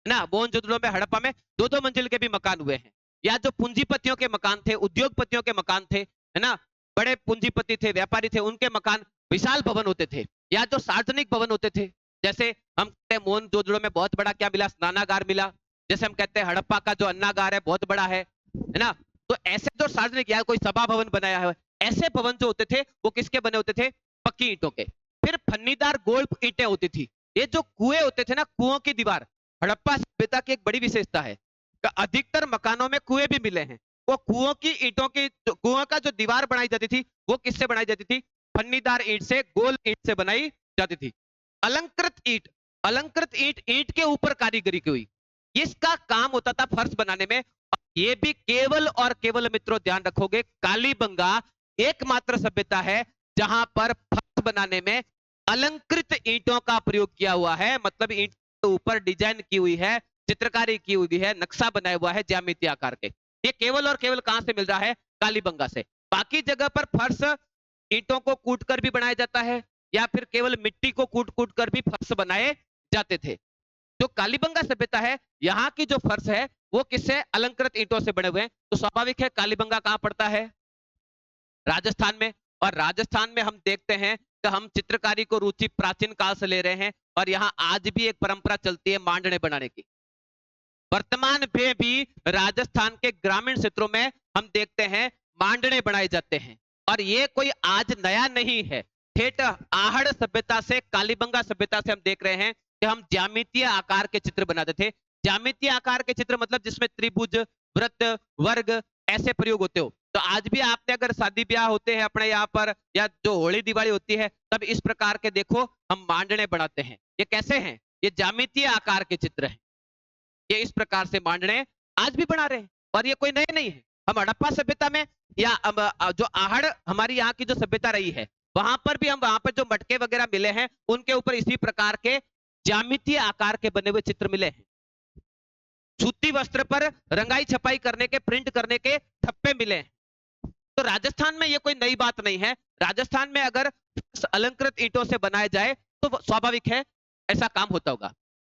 ना, मोहनजोदड़ो में, हड़प्पा में 2-2 मंजिल के भी मकान हुए हैं। या जो पूंजीपतियों के मकान थे, उद्योगपतियों के मकान थे, है ना, बड़े पूंजीपति थे, व्यापारी थे, उनके मकान विशाल भवन होते थे। या जो सार्वजनिक भवन होते थे, जैसे हम कहते हैं मोहनजोदड़ो में बहुत बड़ा क्या मिला, स्नानागार मिला। जैसे हम कहते हैं हड़प्पा का जो अन्नागार है बहुत बड़ा है ना। तो ऐसे जो सार्वजनिक, या कोई सभा भवन बनाया है, ऐसे भवन जो होते थे वो किसके बने होते थे, पक्की ईंटों के। फिर फन्नीदार गोल ईंटें होती थी। ये जो कुएं होते थे ना, कुओं की दीवार, हड़प्पा सभ्यता की एक बड़ी विशेषता है, अधिकतर मकानों में कुएं भी मिले हैं। वो कुओं की ईंटों की, कुआं का जो दीवार बनाई जाती थी वो किससे बनाई जाती थी, फन्नीदार ईंट से, गोल ईंट से बनाई जाती थी। अलंकृत ईंट, अलंकृत ईंट, ईंट के ऊपर कारीगरी की हुई, इसका काम होता था फर्श बनाने में। ये भी केवल और केवल मित्रों ध्यान रखोगे, कालीबंगा एकमात्र सभ्यता है जहां पर फर्श बनाने में अलंकृत ईंटों का प्रयोग किया हुआ है। मतलब ईंट के ऊपर डिजाइन की हुई है, चित्रकारी की हुई है, नक्शा बनाया हुआ है ज्यामितीय आकार के। ये केवल और केवल कहां से मिल रहा है, कालीबंगा से। बाकी जगह पर फर्श ईंटों को कूट कर भी बनाया जाता है, या फिर केवल मिट्टी को कूट कूट कर भी फर्श बनाए जाते थे। जो कालीबंगा सभ्यता है, यहाँ की जो फर्श है वो किससे, अलंकृत ईंटों से बने हुए हैं। तो स्वाभाविक है कालीबंगा कहां पड़ता है, राजस्थान में। और राजस्थान में हम देखते हैं कि हम चित्रकारी को रुचि प्राचीन काल से ले रहे हैं, और यहाँ आज भी एक परंपरा चलती है मांडने बनाने की। वर्तमान में भी राजस्थान के ग्रामीण क्षेत्रों में हम देखते हैं मांडने बनाए जाते हैं। और ये कोई आज नया नहीं है, ठेठ आहड़ सभ्यता से, कालीबंगा सभ्यता से हम देख रहे हैं कि हम ज्यामितीय आकार के चित्र बनाते थे। ज्यामितीय आकार के चित्र मतलब जिसमें त्रिभुज, वृत्त, वर्ग ऐसे प्रयोग होते हो। तो आज भी आपने अगर शादी ब्याह होते हैं अपने यहाँ पर, या जो होली दिवाली होती है, तब इस प्रकार के देखो हम मांडने बनाते हैं। ये कैसे हैं, ये ज्यामितीय आकार के चित्र हैं। ये इस प्रकार से मांडने आज भी बना रहे हैं, और ये कोई नए नहीं है। हम हड़प्पा सभ्यता में, या जो आहड़ हमारी यहाँ की जो सभ्यता रही है, वहां पर भी हम, वहां पर जो मटके वगैरह मिले हैं उनके ऊपर इसी प्रकार के ज्यामितीय आकार के बने हुए चित्र मिले हैं। सूती वस्त्र पर रंगाई छपाई करने के, प्रिंट करने के ठप्पे मिले हैं। तो राजस्थान में ये कोई नई बात नहीं है। राजस्थान में अगर अलंकृत ईंटों से बनाया जाए तो स्वाभाविक है ऐसा काम होता होगा।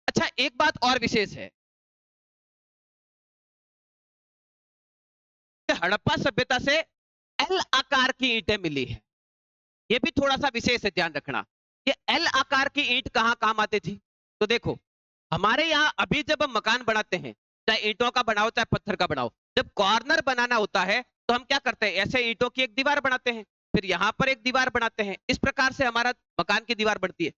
अच्छा, एक बात और विशेष है, हड़प्पा सभ्यता से एल आकार की ईंटें मिली है। ये भी थोड़ा सा विशेष है, ध्यान रखना। ये एल आकार की ईंट कहां काम आती थी, तो देखो हमारे यहाँ अभी जब हम मकान बनाते हैं, चाहे ईंटों का बनाओ चाहे पत्थर का बनाओ, जब कॉर्नर बनाना होता है तो हम क्या करते हैं, ऐसे ईंटों की एक दीवार बनाते हैं, फिर यहाँ पर एक दीवार बनाते हैं, इस प्रकार से हमारा मकान की दीवार बनती है।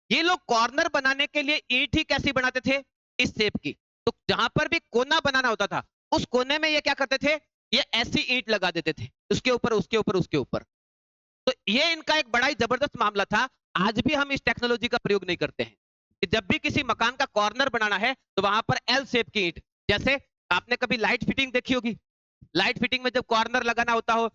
ये लोग कॉर्नर बनाने के लिए ईंट ही कैसी बनाते थे, इस शेप की। तो जहां पर भी कोना बनाना होता था, उस कोने में ये क्या करते थे, ये ऐसी ईंट लगा देते थे, उसके ऊपर उसके ऊपर उसके ऊपर। तो ये इनका एक बड़ा ही जबरदस्त मामला था। आज भी हम इस टेक्नोलॉजी का प्रयोग नहीं करते हैं कि जब भी किसी मकान का कॉर्नर बनाना है तो वहां पर एल शेप की ईंट, जैसे आपने कभी लाइट फिटिंग देखी होगी, लाइट फिटिंग में जब कॉर्नर लगाना होता हो,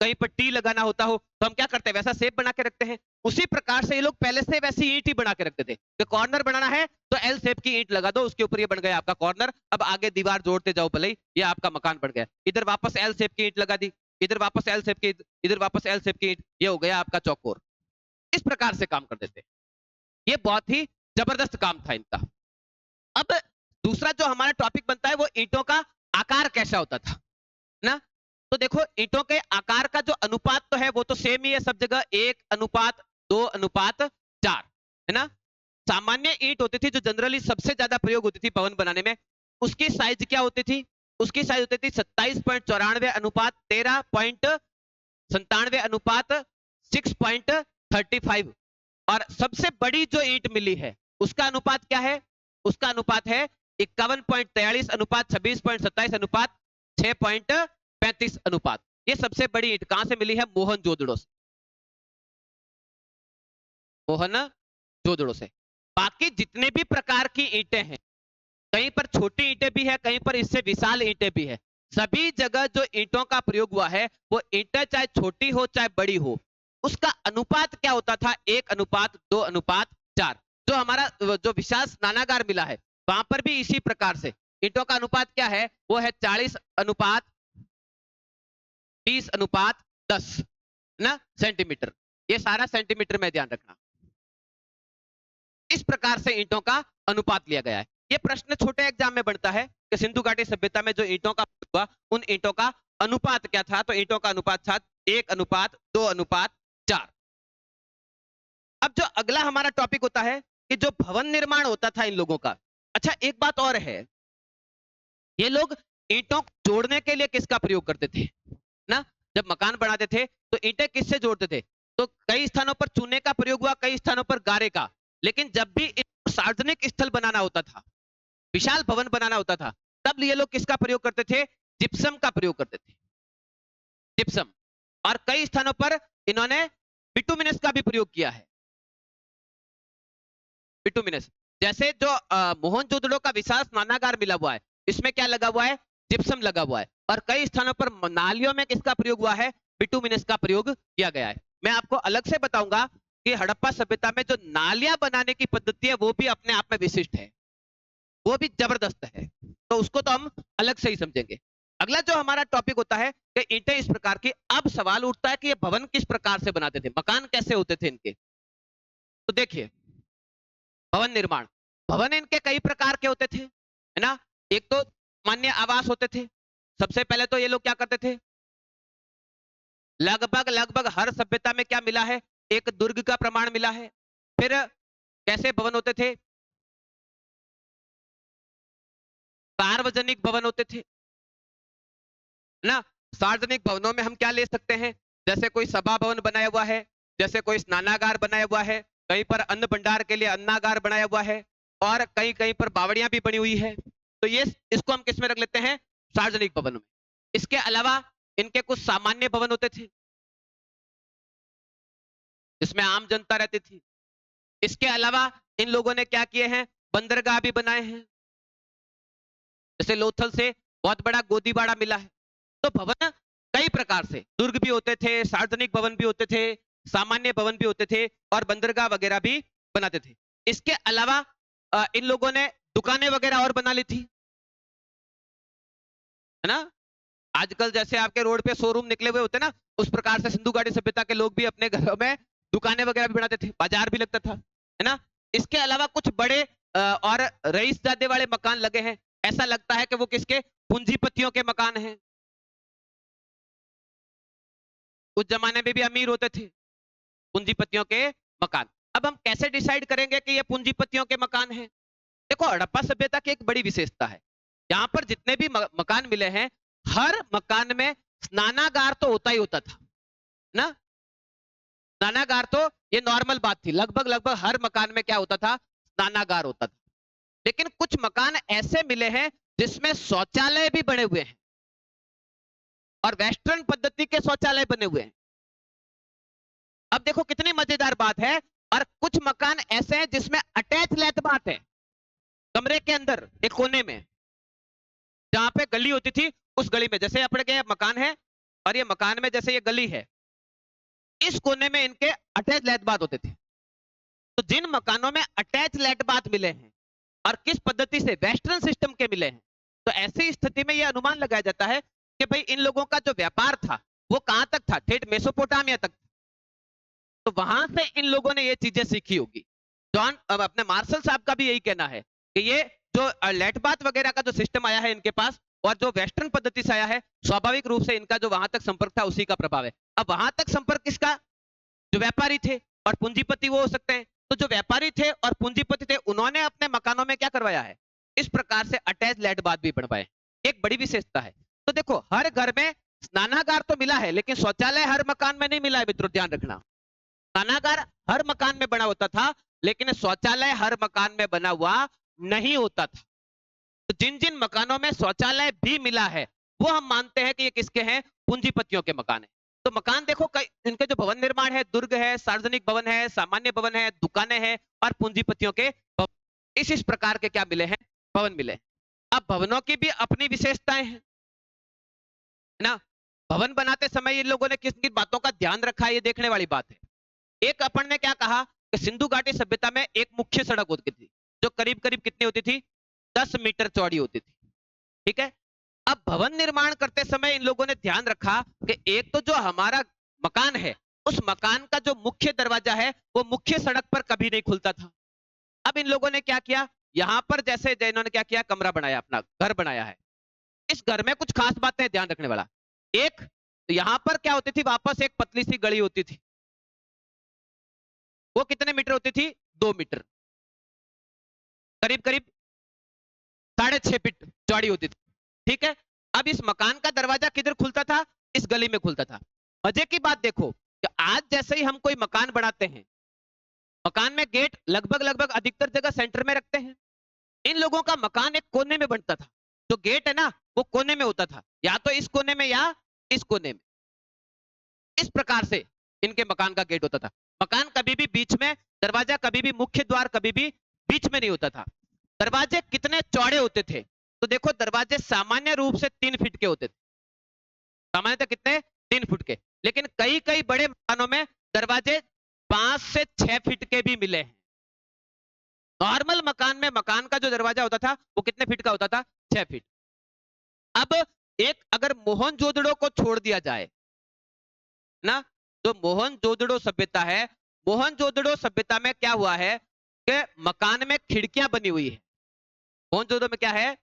कहीं पर टी लगाना होता हो, तो हम क्या करते हैं, वैसा शेप बना के रखते हैं। उसी प्रकार से ये लोग पहले से वैसी ईंट ही बना के रखते थे कि कॉर्नर बनाना है तो एल शेप की ईंट लगा दो, उसके ऊपर ये बन गया आपका कॉर्नर। अब आगे दीवार जोड़ते जाओ भले ही, ये आपका मकान बन गया। इधर वापस एल शेप की ईंट लगा दी, इधर वापस एल शेप की, इधर वापस एल शेप की ईंट, ये हो गया आपका चौकोर। इस प्रकार से काम करते थे। ये बहुत ही जबरदस्त काम था इनका। अब दूसरा जो हमारा टॉपिक बनता है वो ईंटों का आकार कैसा होता था ना। तो देखो ईंटों के आकार का जो अनुपात तो है वो तो सेम ही है सब जगह, 1:2:4 है ना। सामान्य ईंट होती थी जो जनरली सबसे ज्यादा प्रयोग होती थी भवन बनाने में, उसकी साइज क्या होती थी, उसकी साइज होती थी 27.94:13.97:6.35। और सबसे बड़ी जो ईंट मिली है उसका अनुपात क्या है, उसका अनुपात है 51.43:26.27:6.35 ये सबसे बड़ी ईंट कहां से मिली है, मोहनजोदड़ो से, मोहनजोदड़ो से। बाकी जितने भी प्रकार की ईंटें हैं, कहीं पर छोटी ईंटें भी है, कहीं पर इससे विशाल ईंटें भी है, सभी जगह जो ईंटों का प्रयोग हुआ है वो ईंटें चाहे छोटी हो चाहे बड़ी हो, उसका अनुपात क्या होता था, 1:2:4। जो हमारा जो विशाल स्नानागार मिला है वहां पर भी इसी प्रकार से ईंटों का अनुपात क्या है, वो है 40:30:10 ना सेंटीमीटर। ये सारा सेंटीमीटर में ध्यान रखना। इस प्रकार से ईंटों का अनुपात लिया गया है। ये प्रश्न छोटे एग्जाम में बनता है कि सिंधु घाटी सभ्यता में जो ईंटों का हुआ उन ईंटों का अनुपात क्या था, तो ईंटों का अनुपात था 1:2:4। अब जो अगला हमारा टॉपिक होता है कि जो भवन निर्माण होता था इन लोगों का। अच्छा एक बात और है, ये लोग ईंटों को जोड़ने के लिए किसका प्रयोग करते थे ना, जब मकान बनाते थे तो ईंटें किससे जोड़ते थे, तो कई स्थानों पर चूने का प्रयोग हुआ, कई स्थानों पर गारे का। लेकिन जब भी सार्वजनिक स्थल बनाना होता था, विशाल भवन बनाना होता था, तब ये लोग किसका प्रयोग करते थे, जिप्सम का प्रयोग करते थे, जिप्सम। और कई स्थानों पर इन्होंने बिटुमिनस का भी प्रयोग किया है, बिटुमिनस। जैसे जो मोहनजोदड़ो का विशाल स्नानागार मिला हुआ है, इसमें क्या लगा हुआ है, जिप्सम लगा हुआ है। और कई स्थानों पर नालियों में किसका प्रयोग हुआ है, बिटुमिनस का प्रयोग किया गया है। मैं आपको अलग से बताऊंगा कि हड़प्पा सभ्यता में जो नालियां बनाने की पद्धति है वो भी अपने आप में विशिष्ट है, वो भी जबरदस्त है, तो उसको तो हम अलग से ही समझेंगे। अगला जो हमारा टॉपिक होता है कि ईंटें इस प्रकार की। अब सवाल उठता है कि ये भवन किस प्रकार से बनाते थे, मकान कैसे होते थे इनके। तो देखिए भवन निर्माण, भवन इनके कई प्रकार के होते थे है ना। एक तो मान्य आवास होते थे। सबसे पहले तो ये लोग क्या करते थे, लगभग लगभग हर सभ्यता में क्या मिला है, एक दुर्ग का प्रमाण मिला है। फिर कैसे भवन होते थे, सार्वजनिक भवन होते थे ना। सार्वजनिक भवनों में हम क्या ले सकते हैं, जैसे कोई सभा भवन बनाया हुआ है, जैसे कोई स्नानागार बनाया हुआ है, कहीं पर अन्न भंडार के लिए अन्नागार बनाया हुआ है, और कहीं कहीं पर बावड़ियां भी बनी हुई है। तो ये इसको हम किस में रख लेते हैं, सार्वजनिक भवन में। इसके अलावा इनके कुछ सामान्य भवन होते थे, इसमें आम जनता रहती थी। इसके अलावा इन लोगों ने क्या किए हैं, बंदरगाह भी बनाए हैं, जैसे लोथल से बहुत बड़ा गोदीबाड़ा मिला है। तो भवन कई प्रकार से, दुर्ग भी होते थे, सार्वजनिक भवन भी होते थे, सामान्य भवन भी होते थे, और बंदरगाह वगैरह भी बनाते थे। इसके अलावा इन लोगों ने दुकानें वगैरह और बना ली थी, है ना। आजकल जैसे आपके रोड पे शोरूम निकले हुए होते ना, उस प्रकार से सिंधु घाटी सभ्यता के लोग भी अपने घरों में दुकानें वगैरह भी बनाते थे, बाजार भी लगता था, है ना। इसके अलावा कुछ बड़े और रईसजादे वाले मकान लगे हैं। ऐसा लगता है कि वो किसके, पूंजीपतियों के मकान हैं। उस जमाने में भी अमीर होते थे, पूंजीपतियों के मकान। अब हम कैसे डिसाइड करेंगे कि ये पूंजीपतियों के मकान हैं। देखो हड़प्पा सभ्यता की एक बड़ी विशेषता है, यहाँ पर जितने भी मकान मिले हैं, हर मकान में स्नानागार तो होता ही होता था ना। स्नानागार तो ये नॉर्मल बात थी, लगभग लगभग हर मकान में क्या होता था, स्नानागार होता था। लेकिन कुछ मकान ऐसे मिले हैं जिसमें शौचालय भी बने हुए हैं और वेस्टर्न पद्धति के शौचालय बने हुए हैं। अब देखो कितनी मजेदार बात है। और कुछ मकान ऐसे हैं जिसमें अटैच लेटबाथ है, कमरे के अंदर एक कोने में, जहां पे गली होती थी उस गली में, जैसे अपने के मकान है और ये मकान में जैसे ये गली है, इस कोने में इनके अटैच लेटबाथ होते थे। तो जिन मकानों में अटैच लेटबाथ मिले हैं और किस पद्धति से, वेस्टर्न सिस्टम के मिले हैं, तो ऐसी स्थिति में यह अनुमान लगाया जाता है कि भाई इन लोगों का जो व्यापार था वो कहां तक था, ठेठ मेसोपोटामिया तक। तो वहां से इन लोगों ने ये चीजें सीखी होगी। जॉन अब अपने मार्शल साहब का भी यही कहना है कि ये जो लेटबाथ वगैरह का जो सिस्टम आया है इनके पास और जो वेस्टर्न पद्धति से आया है, स्वाभाविक रूप से इनका जो वहां तक संपर्क था उसी का प्रभाव है। अब वहां तक संपर्क किसका, जो व्यापारी थे और पूंजीपति वो हो सकते हैं। तो जो व्यापारी थे और पूंजीपति थे उन्होंने अपने मकानों में क्या करवाया है, इस प्रकार से अटैच लेटबाथ भी बनवाए। एक बड़ी विशेषता है। तो देखो हर घर में स्नानागार तो मिला है, लेकिन शौचालय हर मकान में नहीं मिला है मित्रों, ध्यान रखना। स्नानागार हर मकान में बना होता था, लेकिन शौचालय हर मकान में बना हुआ नहीं होता था। तो जिन जिन मकानों में शौचालय भी मिला है वो हम मानते हैं कि ये किसके हैं, पूंजीपतियों के मकान है। तो मकान देखो कई इनके जो भवन निर्माण है, दुर्ग है, सार्वजनिक भवन है, सामान्य भवन है, दुकानें हैं और पूंजीपतियों के भवन। इस प्रकार के क्या मिले हैं, भवन मिले हैं। अब भवनों की भी अपनी विशेषताएं हैं, है ना। भवन बनाते समय इन लोगों ने किस किन बातों का ध्यान रखा है, ये देखने वाली बात है। एक अपन ने क्या कहा कि सिंधु घाटी सभ्यता में एक मुख्य सड़क होती थी जो करीब करीब कितनी होती थी, 10 मीटर चौड़ी होती थी। ठीक है। अब भवन निर्माण करते समय इन लोगों ने ध्यान रखा कि एक तो जो हमारा मकान है उस मकान का जो मुख्य दरवाजा है वो मुख्य सड़क पर कभी नहीं खुलता था। अब इन लोगों ने क्या किया, यहां पर जैसे इन्होंने क्या किया, कमरा बनाया, अपना घर बनाया है। इस घर में कुछ खास बातें ध्यान रखने वाला। एक तो यहां पर क्या होती थी, वापस एक पतली सी गली होती थी, वो कितने मीटर होती थी, 2 मीटर, करीब करीब 6.5 फीट चौड़ी होती थी। ठीक है। अब इस मकान का दरवाजा किधर खुलता था, इस गली में खुलता था। मजे की बात देखो कि आज जैसे ही हम कोई मकान बनाते हैं, मकान में गेट लगभग लगभग अधिकतर जगह सेंटर में रखते हैं। इन लोगों का मकान एक कोने में बनता था, जो गेट है ना वो कोने में होता था, या तो इस कोने में या इस कोने में। इस प्रकार से इनके मकान का गेट होता था। मकान कभी भी बीच में, दरवाजा कभी भी, मुख्य द्वार कभी भी बीच में नहीं होता था। दरवाजे कितने चौड़े होते थे, तो देखो दरवाजे सामान्य रूप से 3 फीट के होते थे, सामान्यतः कितने, 3 फुट के। लेकिन कई कई बड़े मकानों में दरवाजे 5 से 6 फीट के भी मिले हैं। नॉर्मल मकान में मकान का जो दरवाजा होता था वो कितने फीट का होता था, 6 फीट। अब एक अगर मोहनजोदड़ो को छोड़ दिया जाए ना, जो मोहनजोदड़ो सभ्यता है, मोहनजोदड़ो सभ्यता में क्या हुआ है कि मकान में खिड़कियां बनी हुई है। मोहनजोदड़ो में क्या है,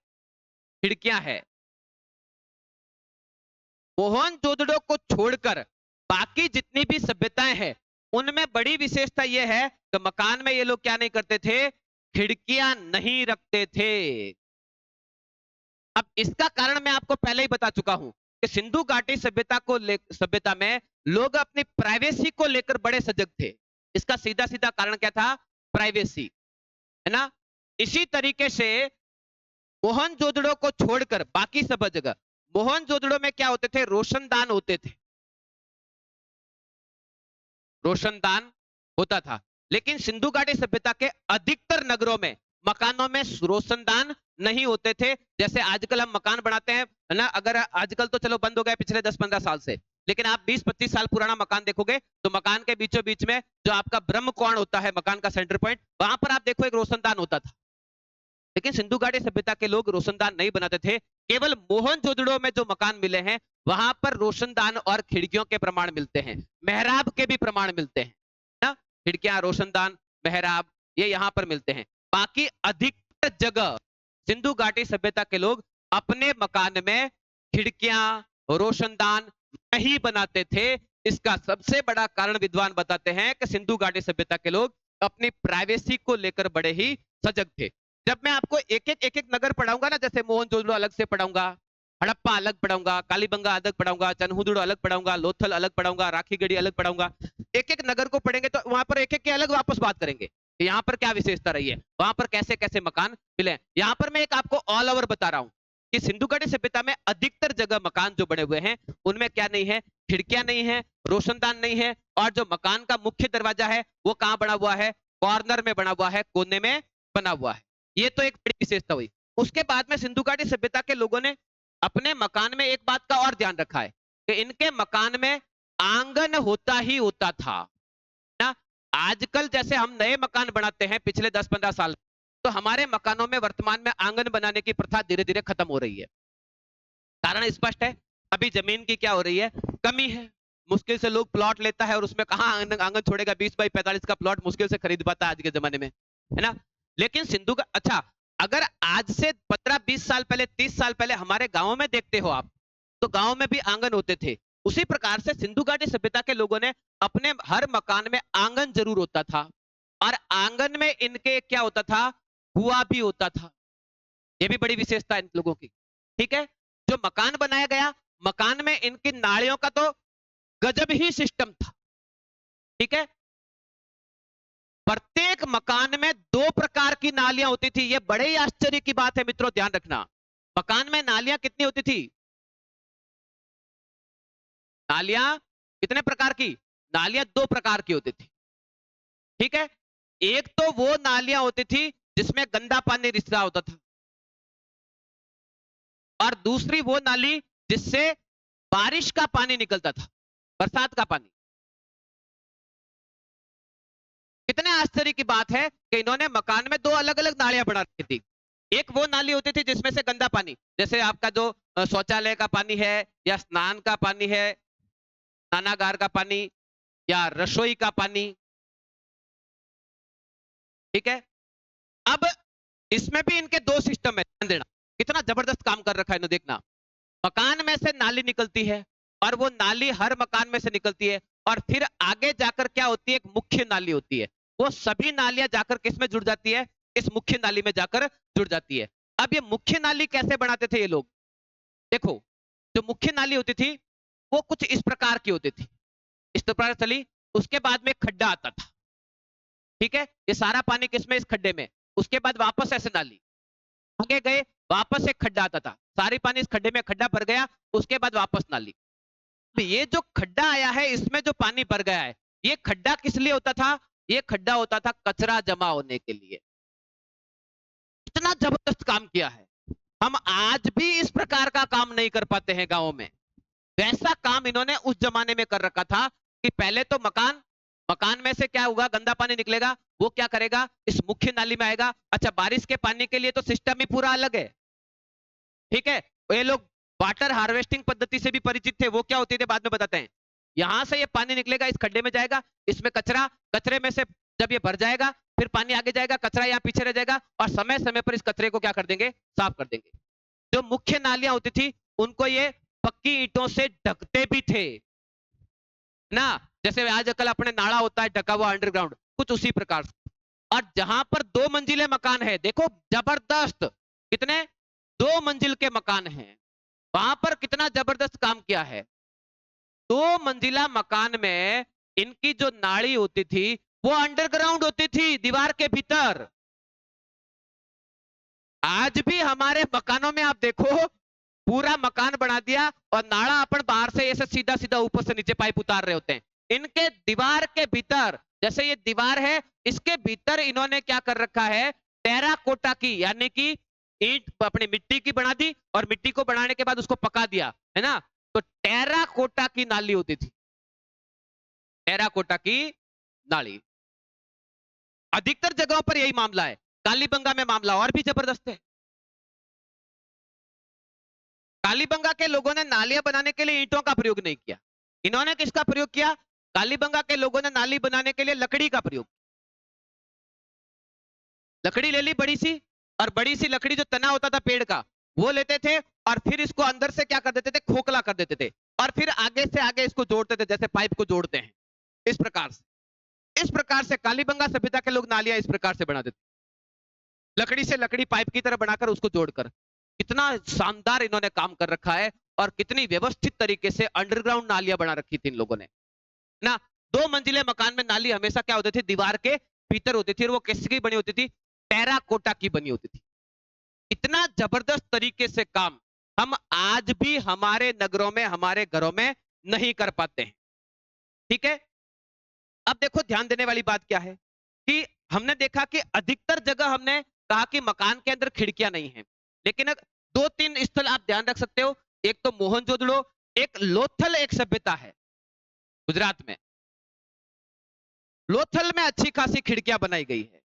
खिड़कियां है। मोहनजोदड़ो को छोड़कर बाकी जितनी भी सभ्यताएं हैं उनमें बड़ी विशेषता यह है कि मकान में ये लोग क्या नहीं करते थे, खिड़कियां नहीं रखते थे। अब इसका कारण मैं आपको पहले ही बता चुका हूं कि सिंधु घाटी सभ्यता में लोग अपनी प्राइवेसी को लेकर बड़े सजग थे। इसका सीधा सीधा कारण क्या था, प्राइवेसी, है ना। इसी तरीके से मोहनजोदड़ो को छोड़कर बाकी सब जगह, मोहनजोदड़ो में क्या होते थे, रोशनदान होते थे, रोशनदान होता था। लेकिन सिंधु घाटी सभ्यता के अधिकतर नगरों में मकानों में रोशनदान नहीं होते थे। जैसे आजकल हम मकान बनाते हैं ना, अगर आजकल तो चलो बंद हो गया पिछले 10-15 साल से, लेकिन आप 20-25 साल पुराना मकान देखोगे तो मकान के बीचों बीच में जो आपका ब्रह्म कोण होता है, मकान का सेंटर पॉइंट, वहां पर आप देखो एक रोशनदान होता था। लेकिन सिंधु घाटी सभ्यता के लोग रोशनदान नहीं बनाते थे। केवल मोहनजोदड़ो में जो मकान मिले हैं वहां पर रोशनदान और खिड़कियों के प्रमाण मिलते हैं, मेहराब के भी प्रमाण मिलते हैं ना। खिड़कियां, रोशनदान, मेहराब, ये यहां पर मिलते हैं। बाकी अधिकतर जगह सिंधु घाटी सभ्यता के लोग अपने मकान में खिड़कियां, रोशनदान नहीं बनाते थे। इसका सबसे बड़ा कारण विद्वान बताते हैं कि सिंधु घाटी सभ्यता के लोग अपनी प्राइवेसी को लेकर बड़े ही सजग थे। जब मैं आपको एक एक नगर पढ़ाऊंगा ना, जैसे मोहनजोदड़ो अलग से पढ़ाऊंगा, हड़प्पा अलग पढ़ाऊंगा, कालीबंगा अलग पढ़ाऊंगा, चनहुदुड़ अलग पढ़ाऊंगा, लोथल अलग पढ़ाऊंगा, राखीगढ़ी अलग पढ़ाऊंगा। एक एक नगर को पढ़ेंगे तो वहां पर एक एक के अलग वापस बात करेंगे कि यहाँ पर क्या विशेषता रही है, वहां पर कैसे कैसे मकान मिले। यहाँ पर मैं एक आपको ऑल ओवर बता रहा हूँ कि सिंधु घाटी सभ्यता में अधिकतर जगह मकान जो बने हुए हैं उनमें क्या नहीं है, खिड़कियां नहीं है, रोशनदान नहीं है, और जो मकान का मुख्य दरवाजा है वो कहाँ बना हुआ है, कॉर्नर में बना हुआ है, कोने में बना हुआ है। ये तो एक बड़ी विशेषता हुई। उसके बाद में सिंधु घाटी सभ्यता के लोगों ने अपने मकान में एक बात का और ध्यान रखा है कि इनके मकान में आंगन होता ही होता था ना। आजकल जैसे हम नए मकान बनाते हैं पिछले 10-15 साल, तो हमारे मकानों में वर्तमान में आंगन बनाने की प्रथा धीरे धीरे खत्म हो रही है। कारण स्पष्ट है, अभी जमीन की क्या हो रही है, कमी है। मुश्किल से लोग प्लॉट लेता है और उसमें कहां आंगन छोड़ेगा, 20 बाई 45 का प्लॉट मुश्किल से खरीद पाता है आज के जमाने में, है ना। लेकिन सिंधु का अच्छा, अगर आज से 15-20 साल पहले, 30 साल पहले हमारे गांवों में देखते हो आप, तो गांव में भी आंगन होते थे। उसी प्रकार से सिंधु घाटी सभ्यता के लोगों ने अपने हर मकान में आंगन जरूर होता था, और आंगन में इनके क्या होता था, कुआं भी होता था। ये भी बड़ी विशेषता है इन लोगों की। ठीक है, जो मकान बनाया गया, मकान में इनकी नालियों का तो गजब ही सिस्टम था। ठीक है, प्रत्येक मकान में 2 प्रकार की नालियां होती थी। ये बड़े ही आश्चर्य की बात है मित्रों, ध्यान रखना। मकान में नालियां कितनी होती थी, नालियां कितने प्रकार की, नालियां 2 प्रकार की होती थी। ठीक है, एक तो वो नालियां होती थी जिसमें गंदा पानी रिस रहा होता था, और दूसरी वो नाली जिससे बारिश का पानी निकलता था, बरसात का पानी। कितने आश्चर्य की बात है कि इन्होंने मकान में 2 अलग अलग नालियां बना रखी थी। एक वो नाली होती थी जिसमें से गंदा पानी, जैसे आपका जो शौचालय का पानी है, या स्नान का पानी है, स्नानागार का पानी, या रसोई का पानी। ठीक है, अब इसमें भी इनके 2 सिस्टम है, ध्यान देना। कितना जबरदस्त काम कर रखा है इन्होंने, देखना। मकान में से नाली निकलती है, और वो नाली हर मकान में से निकलती है, और फिर आगे जाकर क्या होती है, एक मुख्य नाली होती है। वो सभी नालियां जाकर किस में जुड़ जाती है, इस मुख्य नाली में जाकर जुड़ जाती है। अब ये मुख्य नाली कैसे बनाते थे ये लोग, देखो। जो मुख्य नाली होती थी वो कुछ इस प्रकार की होती थी, इस प्रकार चली, उसके बाद में खड्डा आता था। ठीक है, ये सारा पानी किसमें, इस खड्डे में, उसके बाद वापस ऐसे नाली, आगे गए, वापस एक खड्डा आता था, सारी पानी इस खड्डे में, खड्डा भर गया, उसके बाद वापस नाली। ये जो खड्डा आया है, इसमें जो पानी भर गया है, ये खड्डा किस लिए होता था, ये खड्डा होता था कचरा जमा होने के लिए। इतना जबरदस्त काम किया है। हम आज भी इस प्रकार का काम नहीं कर पाते हैं गांवों में। वैसा काम इन्होंने उस जमाने में कर रखा था कि पहले तो मकान, मकान में से क्या होगा, गंदा पानी निकलेगा, वो क्या करेगा, इस मुख्य नाली में आएगा। अच्छा, बारिश के पानी के लिए तो सिस्टम ही पूरा अलग है। ठीक है, ये लोग वाटर हार्वेस्टिंग पद्धति से भी परिचित थे, वो क्या होती थी बाद में बताते हैं। यहां से ये पानी निकलेगा, इस खड्डे में जाएगा, इसमें कचरा, कचरे में से जब ये भर जाएगा, फिर पानी आगे जाएगा, कचरा यहाँ पीछे रह जाएगा, और समय समय पर इस कचरे को क्या कर देंगे, साफ कर देंगे। जो मुख्य नालियां होती थी उनको ये पक्की ईंटों से ढकते भी थे ना, जैसे आजकल अपने नाला होता है ढका हुआ अंडरग्राउंड, कुछ उसी प्रकार से। और जहां पर 2 मंजिले मकान है, देखो जबरदस्त, कितने, 2 मंजिल के मकान हैं, वहां पर कितना जबरदस्त काम किया है। 2 मंजिला मकान में इनकी जो नाली होती थी वो अंडरग्राउंड होती थी, दीवार के भीतर। आज भी हमारे मकानों में आप देखो, पूरा मकान बना दिया और नाला अपन बाहर से ऐसे सीधा सीधा ऊपर से नीचे पाइप उतार रहे होते हैं। इनके दीवार के भीतर, जैसे ये दीवार है, इसके भीतर इन्होंने क्या कर रखा है, टेराकोटा की, यानी कि ईंट अपनी मिट्टी की बना दी, और मिट्टी को बनाने के बाद उसको पका दिया, है ना। तो टेराकोटा की नाली होती थी, टेराकोटा की नाली। अधिकतर जगहों पर यही मामला है। कालीबंगा में मामला और भी जबरदस्त है। कालीबंगा के लोगों ने नालियां बनाने के लिए ईंटों का प्रयोग नहीं किया, इन्होंने किसका प्रयोग किया, कालीबंगा के लोगों ने नाली बनाने के लिए लकड़ी का प्रयोग। लकड़ी ले ली बड़ी सी, और बड़ी सी लकड़ी जो तना होता था पेड़ का, वो लेते थे, और फिर इसको अंदर से क्या कर देते थे, खोखला कर देते थे, और फिर आगे से आगे इसको जोड़ते थे, जैसे पाइप को जोड़ते हैं, इस प्रकार से। इस प्रकार से कालीबंगा सभ्यता के लोग नालियां इस प्रकार से बनाते थे, लकड़ी से लकड़ी पाइप की तरह बनाकर उसको जोड़कर। कितना शानदार इन्होंने काम कर रखा है और कितनी व्यवस्थित तरीके से अंडरग्राउंड नालियां बना रखी थी इन लोगों ने ना। 2 मंजिले मकान में नाली हमेशा क्या होती थी, दीवार के भीतर होती थी और वो किसकी बनी होती थी, टेराकोटा की बनी होती थी। इतना जबरदस्त तरीके से काम हम आज भी हमारे नगरों में, हमारे घरों में नहीं कर पाते हैं। ठीक है, अब देखो ध्यान देने वाली बात क्या है कि हमने देखा कि अधिकतर जगह हमने कहा कि मकान के अंदर खिड़कियां नहीं है, लेकिन 2-3 स्थल आप ध्यान रख सकते हो। एक तो मोहनजोदड़ो, एक लोथल एक सभ्यता है गुजरात में। लोथल में अच्छी खासी खिड़कियां बनाई गई है।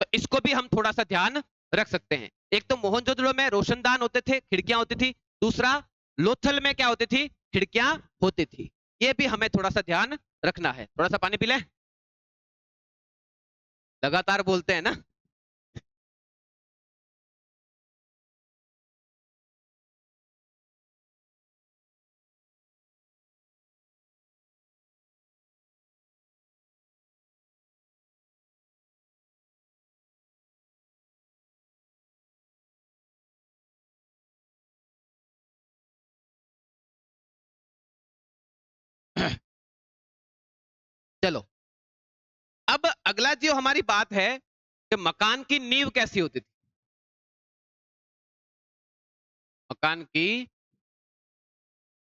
तो इसको भी हम थोड़ा सा ध्यान रख सकते हैं। एक तो मोहनजोदड़ो में रोशनदान होते थे, खिड़कियां होती थी। दूसरा, लोथल में क्या होती थी, खिड़कियां होती थी। ये भी हमें थोड़ा सा ध्यान रखना है। थोड़ा सा पानी पी ले, लगातार बोलते हैं ना। चलो, अब अगला जो हमारी बात है कि मकान की नींव कैसी होती थी। मकान की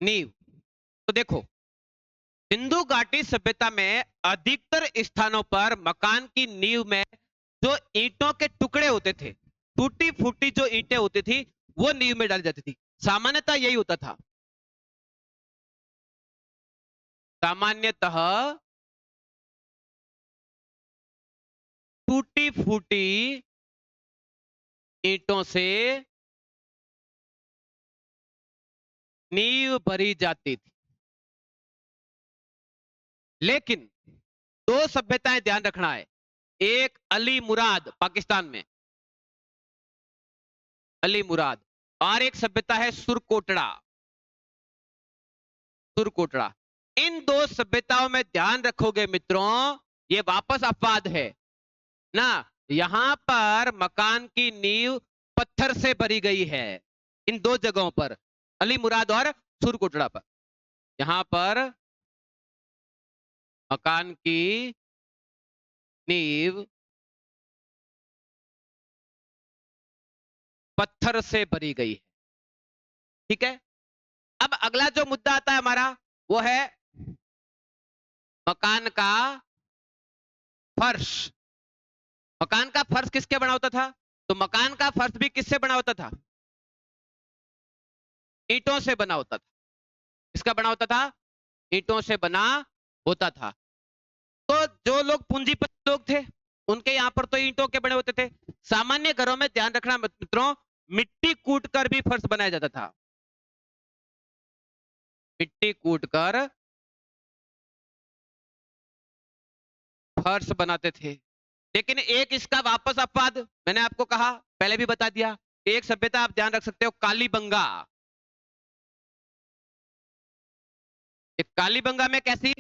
नींव, तो देखो सिंधु घाटी सभ्यता में अधिकतर स्थानों पर मकान की नींव में जो ईंटों के टुकड़े होते थे, टूटी फूटी जो ईंटें होती थी, वो नींव में डाली जाती थी। सामान्यतः यही होता था। सामान्यतः टूटी फूटी ईंटों से नींव भरी जाती थी। लेकिन 2 सभ्यताएं ध्यान रखना है। एक अली मुराद पाकिस्तान में, अली मुराद, और एक सभ्यता है सुरकोटड़ा। सुरकोटड़ा, इन 2 सभ्यताओं में ध्यान रखोगे मित्रों, ये वापस अपवाद है ना। यहां पर मकान की नींव पत्थर से भरी गई है। इन 2 जगहों पर, अली मुराद और सुरकोटड़ा पर, यहां पर मकान की नींव पत्थर से भरी गई है। ठीक है, अब अगला जो मुद्दा आता है हमारा, वो है मकान का फर्श। मकान का फर्श किसके बना होता था, तो मकान का फर्श भी किससे बना होता था, ईंटों से बना होता था। किसका बना होता था, ईंटों से बना होता था। तो जो लोग पूंजीपति लोग थे, उनके यहां पर तो ईंटों के बने होते थे। सामान्य घरों में ध्यान रखना मित्रों, मिट्टी कूट कर भी फर्श बनाया जाता था। मिट्टी कूट कर फर्श बनाते थे। लेकिन एक इसका वापस अपवाद, मैंने आपको कहा, पहले भी बता दिया, एक सभ्यता आप ध्यान रख सकते हो, कालीबंगा। कालीबंगा में कैसी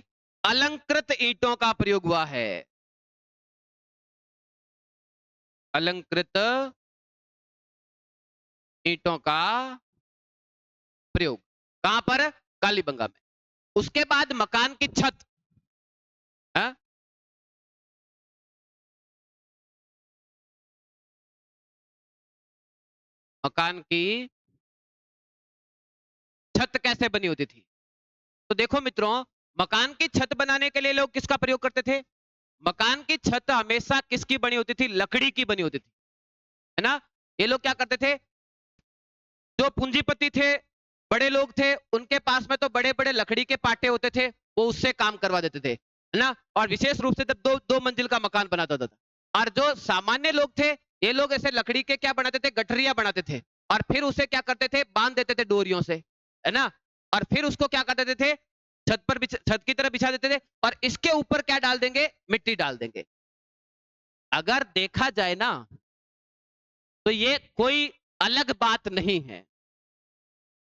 अलंकृत ईंटों का प्रयोग हुआ है। अलंकृत ईंटों का प्रयोग कहां पर, कालीबंगा में। उसके बाद मकान की छत, है? मकान की छत कैसे बनी होती थी, तो देखो मित्रों, मकान की छत बनाने के लिए लोग किसका प्रयोग करते थे, मकान की छत हमेशा किसकी बनी होती थी, लकड़ी की बनी होती थी, है ना। ये लोग क्या करते थे, जो पूंजीपति थे, बड़े लोग थे, उनके पास में तो बड़े बड़े लकड़ी के पाटे होते थे, वो उससे काम करवा देते थे, है ना। और विशेष रूप से जब 2 मंजिल का मकान बनाता था, और जो सामान्य लोग थे, ये लोग ऐसे लकड़ी के क्या बनाते थे, गठरिया बनाते थे, और फिर उसे क्या करते थे, बांध देते थे डोरियों से, है ना। और फिर उसको क्या कर देते थे, छत की तरफ बिछा देते थे, और इसके ऊपर क्या डाल देंगे, मिट्टी डाल देंगे। अगर देखा जाए ना, तो ये कोई अलग बात नहीं है।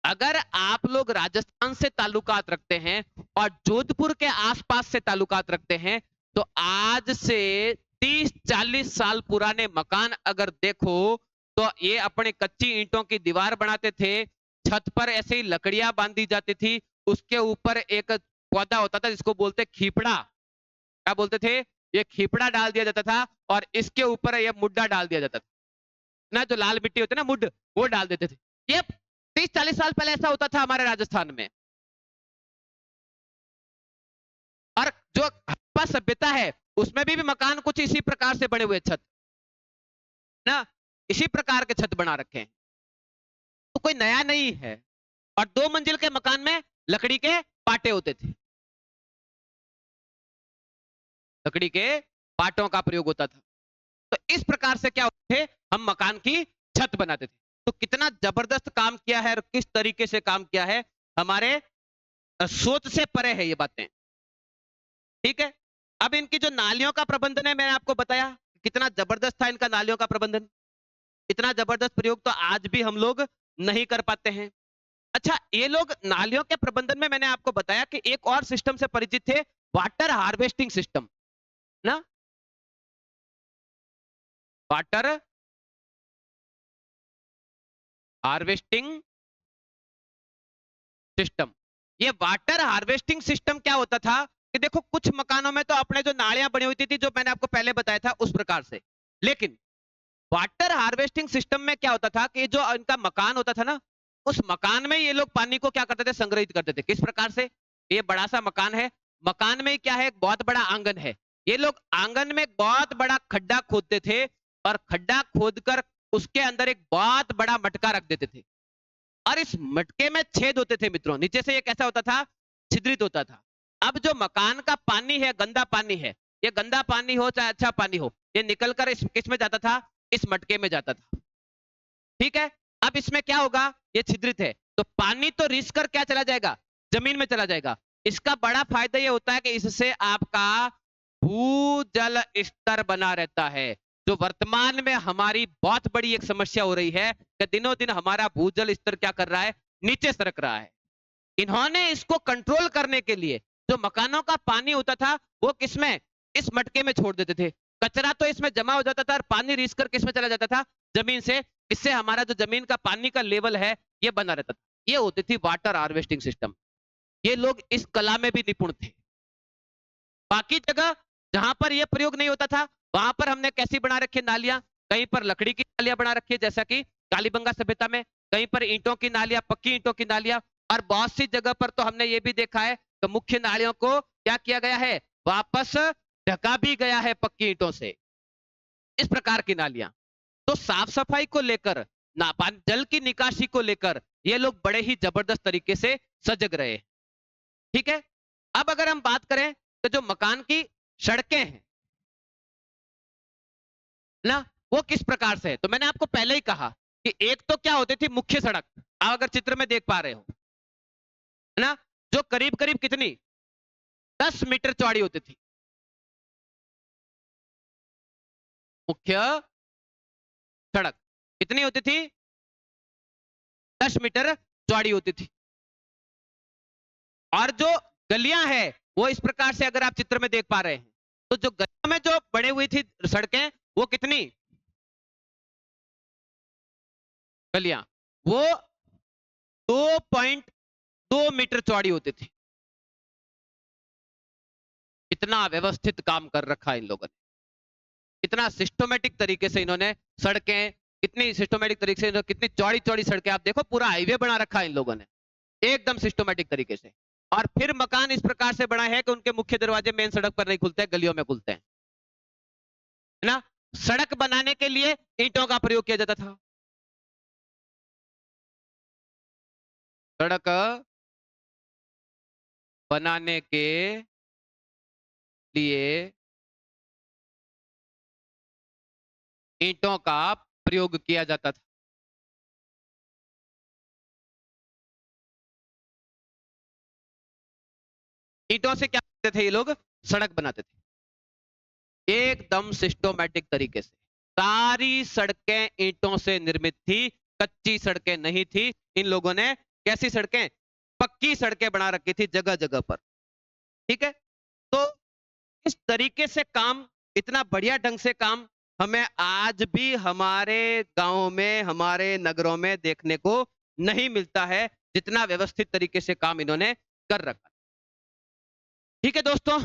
अगर आप लोग राजस्थान से ताल्लुकात रखते हैं और जोधपुर के आसपास से ताल्लुकात रखते हैं, तो आज से 30-40 साल पुराने मकान अगर देखो तो ये अपने कच्ची ईंटों की दीवार बनाते थे, छत पर ऐसे ही लकड़ियां बांधी जाती थी, उसके ऊपर एक पौधा होता था जिसको बोलते खीपड़ा। क्या बोलते थे? ये खीपड़ा डाल दिया जाता था और इसके ऊपर ये मुड्डा डाल दिया जाता था ना, जो लाल मिट्टी होती है ना मुड, वो डाल देते थे। ये 30-40 साल पहले ऐसा होता था हमारे राजस्थान में। और जो हड़प्पा सभ्यता है उसमें भी मकान कुछ इसी प्रकार से बने हुए, छत ना, इसी प्रकार के छत बना रखे हैं, तो कोई नया नहीं है। और 2 मंजिल के मकान में लकड़ी के पाटे होते थे, लकड़ी के पाटों का प्रयोग होता था। तो इस प्रकार से क्या होते थे, हम मकान की छत बनाते थे। तो कितना जबरदस्त काम किया है और किस तरीके से काम किया है, हमारे सोच से परे है ये बातें। ठीक है, अब इनकी जो नालियों का प्रबंधन है, मैंने आपको बताया कितना जबरदस्त था इनका नालियों का प्रबंधन। इतना जबरदस्त प्रयोग तो आज भी हम लोग नहीं कर पाते हैं। अच्छा, ये लोग नालियों के प्रबंधन में मैंने आपको बताया कि एक और सिस्टम से परिचित थे, वाटर हार्वेस्टिंग सिस्टम ना, वाटर हार्वेस्टिंग सिस्टम। ये वाटर हार्वेस्टिंग सिस्टम क्या होता था कि देखो कुछ मकानों में तो अपने जो नालियां बनी हुई थी जो मैंने आपको पहले बताया था उस प्रकार से, लेकिन वाटर हार्वेस्टिंग सिस्टम में क्या होता था कि जो इनका मकान होता था ना, उस मकान में ये लोग पानी को क्या करते थे, संग्रहित करते थे। किस प्रकार से? ये बड़ा सा मकान है, मकान में क्या है, एक बहुत बड़ा आंगन है, ये लोग आंगन में एक बहुत बड़ा खड्डा खोदते थे और खड्डा खोदकर उसके अंदर एक बहुत बड़ा मटका रख देते थे और इस मटके में छेद होते थे मित्रों, नीचे से ये कैसा होता था, छिद्रित होता था। अब जो मकान का पानी है, गंदा पानी है, ये गंदा पानी हो चाहे अच्छा पानी हो, ये निकलकर इस किस में जाता था, इस मटके में जाता था। ठीक है, अब इसमें क्या होगा, ये छिद्रित है तो पानी तो रिस कर क्या चला जाएगा, जमीन में चला जाएगा। इसका बड़ा फायदा ये होता है कि इससे आपका भूजल स्तर बना रहता है, जो वर्तमान में हमारी बहुत बड़ी एक समस्या हो रही है कि दिनों दिन हमारा भूजल स्तर क्या कर रहा है, नीचे सरक रहा है। इन्होंने इसको कंट्रोल करने के लिए जो मकानों का पानी होता था वो किसमें, इस मटके में छोड़ देते थे, कचरा तो इसमें जमा हो जाता था और पानी रिस कर किसमें चला जाता था, जमीन से। इससे हमारा जो जमीन का पानी का लेवल है ये बना रहता था। ये होती थी वाटर हार्वेस्टिंग सिस्टम। ये लोग इस कला में भी निपुण थे। बाकी जगह जहां पर यह प्रयोग नहीं होता था वहां पर हमने कैसी बना रखी है नालियां, कहीं पर लकड़ी की नालियां बना रखी है जैसा कि कालीबंगा सभ्यता में, कहीं पर ईंटों की नालियां, पक्की ईंटों की नालियां, और बहुत सी जगह पर तो हमने ये भी देखा है कि मुख्य नालियों को क्या किया गया है, वापस ढका भी गया है पक्की ईंटों से। इस प्रकार की नालियां, तो साफ सफाई को लेकर, ना जल की निकासी को लेकर ये लोग बड़े ही जबरदस्त तरीके से सजग रहे। ठीक है, अब अगर हम बात करें तो जो मकान की सड़कें हैं ना, वो किस प्रकार से है, तो मैंने आपको पहले ही कहा कि एक तो क्या होती थी मुख्य सड़क, आप अगर चित्र में देख पा रहे हो, है ना, जो करीब करीब कितनी 10 मीटर चौड़ी होती थी, मुख्य सड़क कितनी होती थी, 10 मीटर चौड़ी होती थी। और जो गलियां हैं वो इस प्रकार से अगर आप चित्र में देख पा रहे हैं, तो जो गलियों में जो बनी हुई थी सड़कें वो कितनी, गलियां वो 2.2 मीटर चौड़ी होती थी। इतना व्यवस्थित काम कर रखा है इन लोगों ने, इतना सिस्टमेटिक तरीके से इन्होंने सड़कें, कितनी सिस्टमेटिक तरीके से, कितनी चौड़ी चौड़ी सड़कें, आप देखो पूरा हाईवे बना रखा है इन लोगों ने एकदम सिस्टमेटिक तरीके से। और फिर मकान इस प्रकार से बना है कि उनके मुख्य दरवाजे मेन सड़क पर नहीं खुलते, गलियों में खुलते हैं, है ना। सड़क बनाने के लिए ईंटों का प्रयोग किया जाता था, सड़क बनाने के लिए ईंटों का प्रयोग किया जाता था। ईंटों से क्या करते थे ये लोग, सड़क बनाते थे एकदम सिस्टमैटिक तरीके से। सारी सड़कें ईंटों से निर्मित थी, कच्ची सड़कें नहीं थी। इन लोगों ने कैसी सड़कें, पक्की सड़कें बना रखी थी जगह जगह पर। ठीक है, तो इस तरीके से काम इतना बढ़िया ढंग से काम हमें आज भी हमारे गांवों में, हमारे नगरों में देखने को नहीं मिलता है, जितना व्यवस्थित तरीके से काम इन्होंने कर रखा। ठीक है दोस्तों,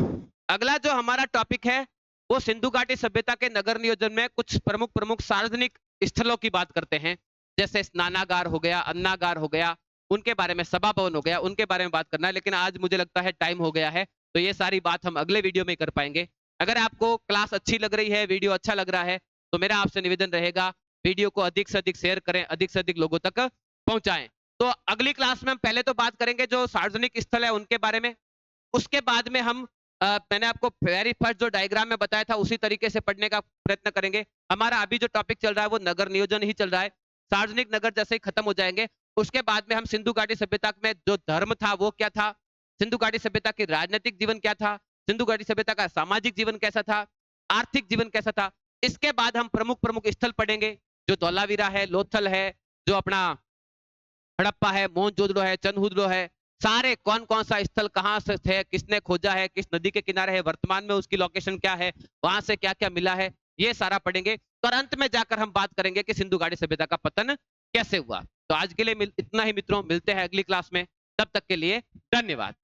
अगला जो हमारा टॉपिक है वो सिंधु घाटी सभ्यता के नगर नियोजन में कुछ प्रमुख प्रमुख सार्वजनिक स्थलों की बात करते हैं। जैसे स्नानागार हो गया, अन्नागार हो गया, उनके बारे में, सभा भवन हो गया, उनके बारे में बात करना है। लेकिन आज मुझे लगता है टाइम हो गया है, तो ये सारी बात हम अगले वीडियो में कर पाएंगे। अगर आपको क्लास अच्छी लग रही है, वीडियो अच्छा लग रहा है, तो मेरा आपसे निवेदन रहेगा वीडियो को अधिक से अधिक शेयर करें, अधिक से अधिक लोगों तक पहुंचाएं। तो अगली क्लास में हम पहले तो बात करेंगे जो सार्वजनिक स्थल है उनके बारे में। उसके बाद में हम मैंने आपको वेरी फर्स्ट जो डायग्राम में बताया था उसी तरीके से पढ़ने का प्रयत्न करेंगे। हमारा अभी जो टॉपिक चल रहा है वो नगर नियोजन ही चल रहा है। सार्वजनिक नगर जैसे ही खत्म हो जाएंगे, उसके बाद में हम सिंधु घाटी सभ्यता में जो धर्म था वो क्या था, सिंधु घाटी सभ्यता की राजनीतिक जीवन क्या था, सिंधु घाटी सभ्यता का सामाजिक जीवन कैसा था, आर्थिक जीवन कैसा था। इसके बाद हम प्रमुख प्रमुख स्थल पढ़ेंगे, जो धौलावीरा है, लोथल है, जो अपना हड़प्पा है, मोहनजोदड़ो है, चंदहुदड़ो है, सारे कौन कौन सा स्थल कहाँ से थे, किसने खोजा है, किस नदी के किनारे है, वर्तमान में उसकी लोकेशन क्या है, वहां से क्या क्या मिला है, ये सारा पढ़ेंगे। और अंत में जाकर हम बात करेंगे कि सिंधु घाटी सभ्यता का पतन कैसे हुआ। तो आज के लिए इतना ही मित्रों, मिलते हैं अगली क्लास में। तब तक के लिए धन्यवाद।